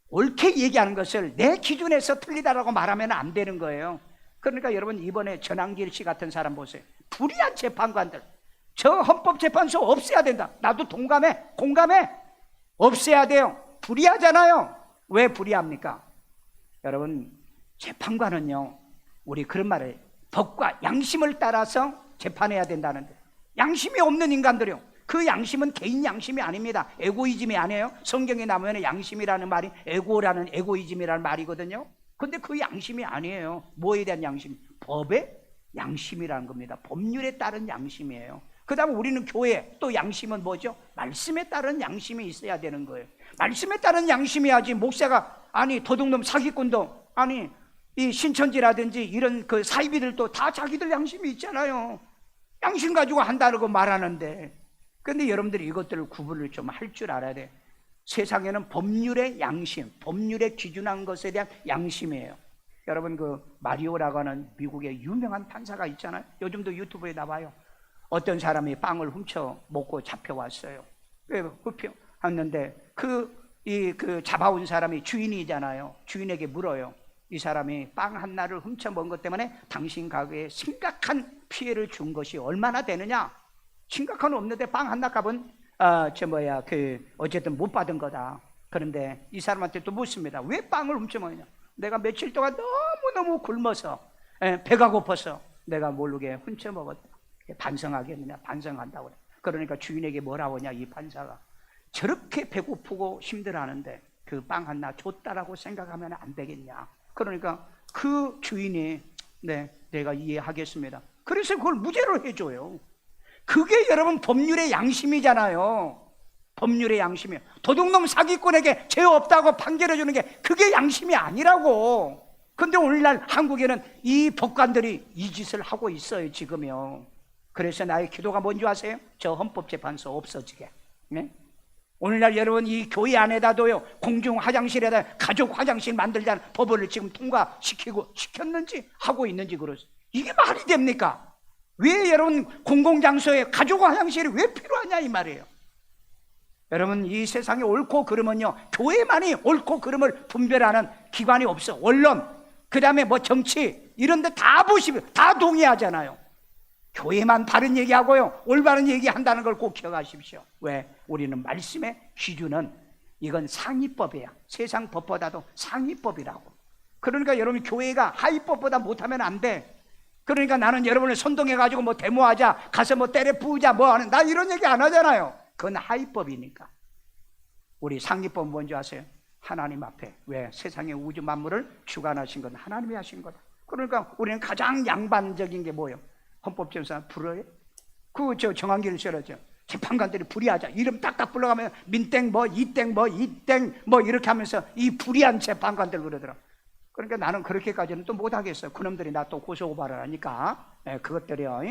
옳게 얘기하는 것을 내 기준에서 틀리다라고 말하면 안 되는 거예요. 그러니까 여러분, 이번에 전한길 씨 같은 사람 보세요. 불의한 재판관들, 저 헌법재판소 없애야 된다. 나도 공감해. 없애야 돼요. 불의하잖아요. 왜 불의합니까? 여러분, 재판관은요, 우리 그런 말을 법과 양심을 따라서 재판해야 된다는데, 양심이 없는 인간들이요, 그 양심은 개인 양심이 아닙니다. 에고이즘이 아니에요. 성경에 나오면 양심이라는 말이 에고라는 에고이즘이라는 말이거든요. 근데 그 양심이 아니에요. 뭐에 대한 양심? 법의 양심이라는 겁니다. 법률에 따른 양심이에요. 그 다음에 우리는 교회, 또 양심은 뭐죠? 말씀에 따른 양심이 있어야 되는 거예요. 말씀에 따른 양심이야지. 목사가 도둑놈 사기꾼도 이 신천지라든지 이런 그 사이비들도 다 자기들 양심이 있잖아요. 양심 가지고 한다고 말하는데, 근데 여러분들이 이것들을 구분을 좀 할 줄 알아야 돼. 세상에는 법률의 양심, 법률에 기준한 것에 대한 양심이에요. 여러분, 그 마리오라고 하는 미국의 유명한 판사가 있잖아요. 요즘도 유튜브에 나와요. 어떤 사람이 빵을 훔쳐 먹고 잡혀왔어요. 훔쳐왔는데 그 잡아온 사람이 주인이잖아요. 주인에게 물어요. 이 사람이 빵 하나를 훔쳐 먹은 것 때문에 당신 가게에 심각한 피해를 준 것이 얼마나 되느냐? 심각한 건 없는데 빵 하나 값은 어쨌든 못 받은 거다. 그런데 이 사람한테 또 묻습니다. 왜 빵을 훔쳐 먹느냐? 내가 며칠 동안 너무너무 굶어서 배가 고파서 내가 모르게 훔쳐 먹었다. 반성하겠느냐? 반성한다고 그래. 그러니까 주인에게 뭐라고 하냐? 이 판사가, 저렇게 배고프고 힘들어하는데 그 빵 하나 줬다라고 생각하면 안 되겠냐? 그러니까 그 주인이, 내가 이해하겠습니다. 그래서 그걸 무죄로 해줘요. 그게 여러분 법률의 양심이잖아요. 법률의 양심이에요. 도둑놈 사기꾼에게 죄 없다고 판결해주는 게 그게 양심이 아니라고. 근데 오늘날 한국에는 이 법관들이 이 짓을 하고 있어요, 지금요. 그래서 나의 기도가 뭔지 아세요? 저 헌법재판소 없어지게. 네? 오늘날 여러분 이 교회 안에다도요, 공중 화장실에다 가족 화장실 만들자는 법을 지금 시켰는지 하고 있는지 그러세요. 이게 말이 됩니까? 왜 여러분 공공장소에 가족 화장실이 왜 필요하냐 이 말이에요. 여러분 이 세상에 옳고 그름은요, 교회만이 옳고 그름을 분별하는 기관이 없어. 언론, 그 다음에 뭐 정치 이런 데 다 보시면 다 동의하잖아요. 교회만 바른 얘기하고요, 올바른 얘기한다는 걸 꼭 기억하십시오. 왜? 우리는 말씀의 기준은 이건 상위법이야. 세상 법보다도 상위법이라고. 그러니까 여러분 교회가 하위법보다 못하면 안 돼. 그러니까 나는 여러분을 선동해가지고 뭐 데모하자, 가서 뭐 때려 부으자, 뭐 하는, 나 이런 얘기 안 하잖아요. 그건 하위법이니까. 우리 상위법은 뭔지 아세요? 하나님 앞에. 왜? 세상의 우주 만물을 주관하신 건 하나님이 하신 거다. 그러니까 우리는 가장 양반적인 게 뭐예요? 헌법재판소 불어요? 그 정한기를 써라죠. 재판관들이 불의하자 이름 딱딱 불러가면 민땡 뭐 이땡 뭐 이땡 뭐 이렇게 하면서 이 불의한 재판관들 그러더라. 그러니까 나는 그렇게까지는 또 못하겠어요. 그놈들이 나 또 고소고발을 하니까. 네, 그것들이요.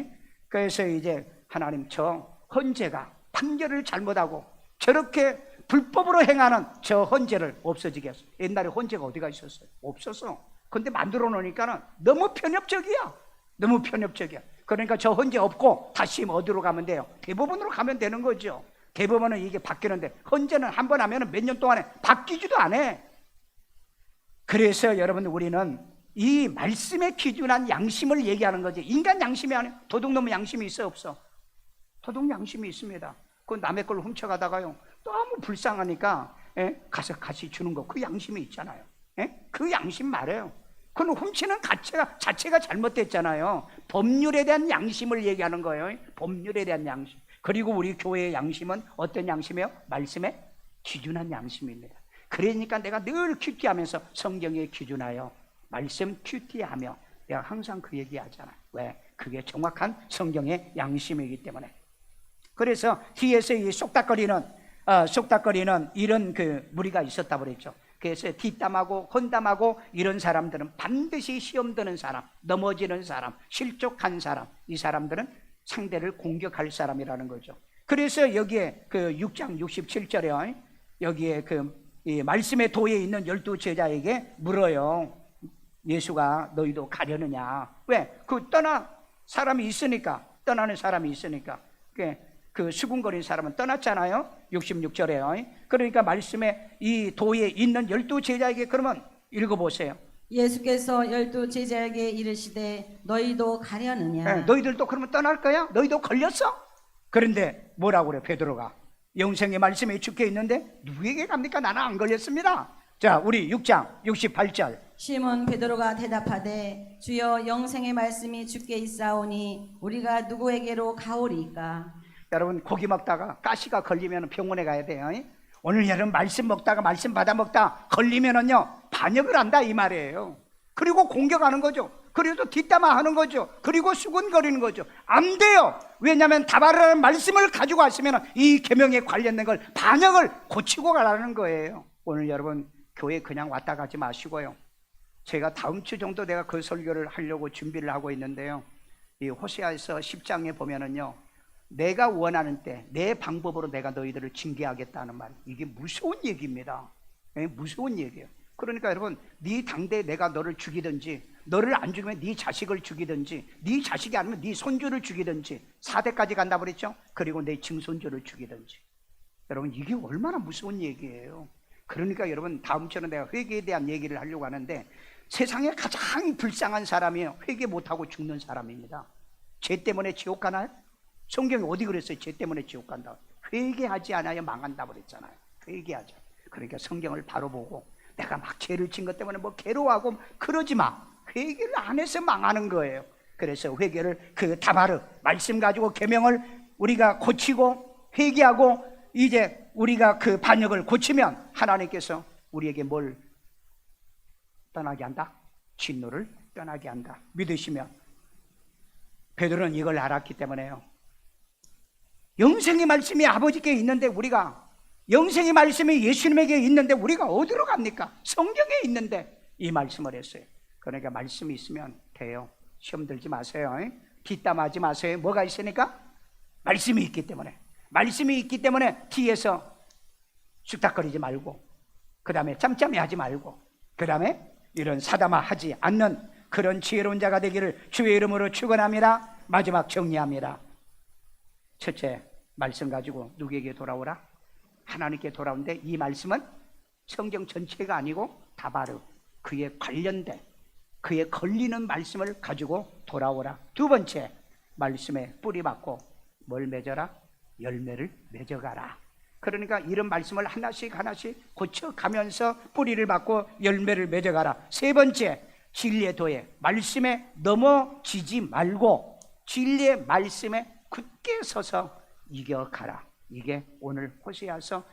그래서 이제 하나님 저 헌재가 판결을 잘못하고 저렇게 불법으로 행하는 저 헌재를 없어지게 했어요. 옛날에 헌재가 어디가 있었어요? 없었어. 근데 만들어 놓으니까는 너무 편협적이야. 너무 편협적이야. 그러니까 저 헌재 없고 다시 어디로 가면 돼요? 대법원으로 가면 되는 거죠. 대법원은 이게 바뀌는데 헌재는 한 번 하면 몇 년 동안에 바뀌지도 않아. 그래서 여러분 우리는 이 말씀에 기준한 양심을 얘기하는 거지. 인간 양심이 아니에요. 도둑놈의 양심이 있어 없어? 도둑 양심이 있습니다. 그 남의 걸 훔쳐가다가요 너무 불쌍하니까 가서 같이 주는 거, 그 양심이 있잖아요. 그 양심 말해요. 그건 훔치는 자체가 잘못됐잖아요. 법률에 대한 양심을 얘기하는 거예요. 법률에 대한 양심. 그리고 우리 교회의 양심은 어떤 양심이에요? 말씀에 기준한 양심입니다. 그러니까 내가 늘 큐티하면서 성경에 기준하여 말씀 큐티하며 내가 항상 그 얘기하잖아요. 왜? 그게 정확한 성경의 양심이기 때문에. 그래서 뒤에서 이 쏙닥거리는 이런 그 무리가 있었다 그랬죠. 그래서 뒷담하고 헌담하고 이런 사람들은 반드시 시험 드는 사람, 넘어지는 사람, 실족한 사람, 이 사람들은 상대를 공격할 사람이라는 거죠. 그래서 여기에 그 6장 67절에 여기에 이 말씀의 도에 있는 12 제자에게 물어요. 예수가 너희도 가려느냐? 왜? 떠나는 사람이 있으니까. 그 수군거린 사람은 떠났잖아요. 66절에요. 그러니까 말씀에 이 도에 있는 12 제자에게 그러면 읽어보세요.
예수께서 12 제자에게 이르시되 너희도 가려느냐?
너희들도 그러면 떠날 거야? 너희도 걸렸어? 그런데 뭐라고 그래 베드로가? 영생의 말씀에 죽게 있는데 누구에게 갑니까? 나는 안 걸렸습니다. 자, 우리 6장 68절.
시몬 베드로가 대답하되 주여 영생의 말씀이 주께 있사오니 우리가 누구에게로 가오리이까?
여러분 고기 먹다가 가시가 걸리면 병원에 가야 돼요. 오늘 여러분 말씀 먹다가 말씀 받아 먹다 걸리면은요 반역을 한다 이 말이에요. 그리고 공격하는 거죠. 그리고 뒷담화하는 거죠. 그리고 수군거리는 거죠. 안 돼요. 왜냐하면 다바르라는 말씀을 가지고 왔으면 이 계명에 관련된 걸 반역을 고치고 가라는 거예요. 오늘 여러분 교회 그냥 왔다 가지 마시고요. 제가 다음 주 정도 내가 그 설교를 하려고 준비를 하고 있는데요. 이 호세아에서 10장에 보면은요. 내가 원하는 때 내 방법으로 내가 너희들을 징계하겠다는 말, 이게 무서운 얘기입니다. 무서운 얘기예요. 그러니까 여러분 네 당대에 내가 너를 죽이든지 너를 안 죽이면 네 자식을 죽이든지 네 자식이 아니면 네 손주를 죽이든지 4대까지 간다 그랬죠. 그리고 내 증손주를 죽이든지. 여러분 이게 얼마나 무서운 얘기예요. 그러니까 여러분 다음 주에는 내가 회개에 대한 얘기를 하려고 하는데 세상에 가장 불쌍한 사람이에요. 회개 못하고 죽는 사람입니다. 죄 때문에 지옥 가나요? 성경이 어디 그랬어요? 죄 때문에 지옥 간다. 회개하지 않아야 망한다 그랬잖아요. 회개하자. 그러니까 성경을 바로 보고 내가 막 죄를 진 것 때문에 뭐 괴로워하고 그러지 마. 회개를 안 해서 망하는 거예요. 그래서 회개를 그 다바르 말씀 가지고 계명을 우리가 고치고 회개하고 이제 우리가 그 반역을 고치면 하나님께서 우리에게 뭘 떠나게 한다? 진노를 떠나게 한다. 믿으시면 베드로는 이걸 알았기 때문에요. 영생의 말씀이 아버지께 있는데 우리가, 영생의 말씀이 예수님에게 있는데 우리가 어디로 갑니까? 성경에 있는데 이 말씀을 했어요. 그러니까 말씀이 있으면 돼요. 시험 들지 마세요. 뒷담하지 마세요. 뭐가 있으니까? 말씀이 있기 때문에. 말씀이 있기 때문에 뒤에서 쑥닥거리지 말고, 그 다음에 짬짬이 하지 말고, 그 다음에 이런 사담하지 않는 그런 지혜로운 자가 되기를 주의 이름으로 축원합니다. 마지막 정리합니다. 첫째, 말씀 가지고 누구에게 돌아오라? 하나님께 돌아오는데, 이 말씀은 성경 전체가 아니고 다바르, 그에 관련된, 그에 걸리는 말씀을 가지고 돌아오라. 두 번째, 말씀에 뿌리 박고 뭘 맺어라? 열매를 맺어가라. 그러니까 이런 말씀을 하나씩 하나씩 고쳐가면서 뿌리를 박고 열매를 맺어가라. 세 번째, 진리의 도에, 말씀에 넘어지지 말고 진리의 말씀에 굳게 서서 이겨가라. 이게 오늘 호세아서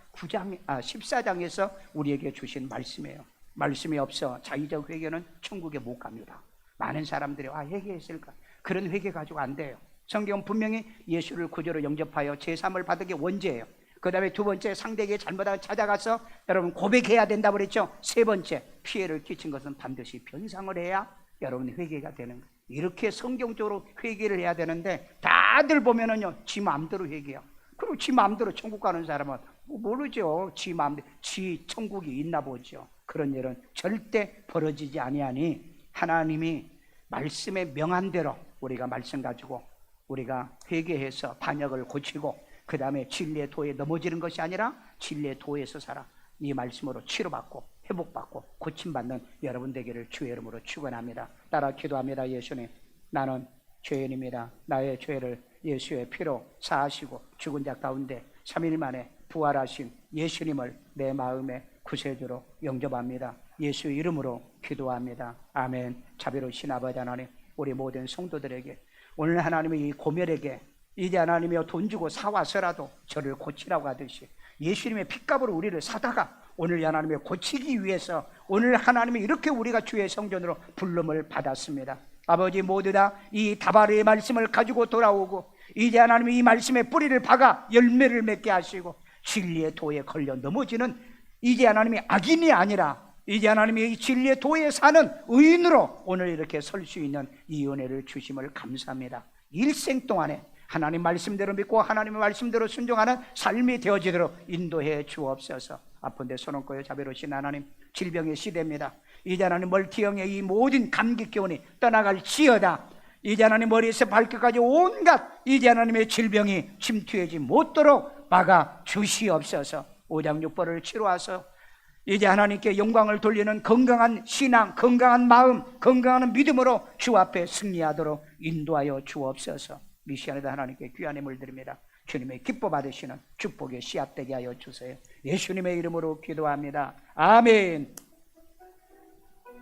14장에서 우리에게 주신 말씀이에요. 말씀이 없어 자의적 회개는 천국에 못 갑니다. 많은 사람들이 회개했을까? 그런 회개 가지고 안 돼요. 성경은 분명히 예수를 구주로 영접하여 제3을 받은 게 원죄예요. 그 다음에 두 번째, 상대에게 잘못하고 찾아가서 여러분 고백해야 된다고 그랬죠. 세 번째, 피해를 끼친 것은 반드시 변상을 해야 여러분 회개가 되는 거예요. 이렇게 성경적으로 회개를 해야 되는데, 다들 보면은요 지 마음대로 회개해요. 그리고 지 마음대로 천국 가는 사람은 모르죠. 지 마음대로, 지 천국이 있나 보죠. 그런 일은 절대 벌어지지 아니하니, 하나님이 말씀에 명한 대로 우리가 말씀 가지고 우리가 회개해서 반역을 고치고, 그 다음에 진리의 도에 넘어지는 것이 아니라 진리의 도에서 살아 이 말씀으로 치료받고 회복받고 고침받는 여러분 되기를 주의 이름으로 축원합니다. 따라 기도합니다. 예수님, 나는 죄인입니다. 나의 죄를 예수의 피로 사하시고 죽은 자 가운데 3일 만에 부활하신 예수님을 내 마음의 구세주로 영접합니다. 예수의 이름으로 기도합니다. 아멘. 자비로우신 아버지 하나님, 우리 모든 성도들에게 오늘 하나님의 이 고멸에게 이제 하나님이여 돈 주고 사와서라도 저를 고치라고 하듯이 예수님의 핏값으로 우리를 사다가 오늘 하나님의 고치기 위해서 오늘 하나님이 이렇게 우리가 주의 성전으로 부름을 받았습니다. 아버지, 모두 다 이 다바르의 말씀을 가지고 돌아오고 이제 하나님이 이 말씀의 뿌리를 박아 열매를 맺게 하시고 진리의 도에 걸려 넘어지는 이제 하나님이 악인이 아니라 이제 하나님이 이 진리의 도에 사는 의인으로 오늘 이렇게 설 수 있는 이 은혜를 주심을 감사합니다. 일생 동안에 하나님 말씀대로 믿고 하나님의 말씀대로 순종하는 삶이 되어지도록 인도해 주옵소서. 아픈 데 손 얹고요. 자비로우신 하나님, 질병의 시대입니다. 이제 하나님 멀티형의 이 모든 감기 기운이 떠나갈지어다. 이제 하나님 머리에서 발끝까지 온갖 이제 하나님의 질병이 침투하지 못도록 막아 주시옵소서. 5장 6벌을 치루하서 이제 하나님께 영광을 돌리는 건강한 신앙, 건강한 마음, 건강한 믿음으로 주 앞에 승리하도록 인도하여 주옵소서. 이 시간에도 하나님께 귀한 힘을 드립니다. 주님의 기뻐 받으시는 축복의 씨앗 되게 하여 주세요. 예수님의 이름으로 기도합니다. 아멘.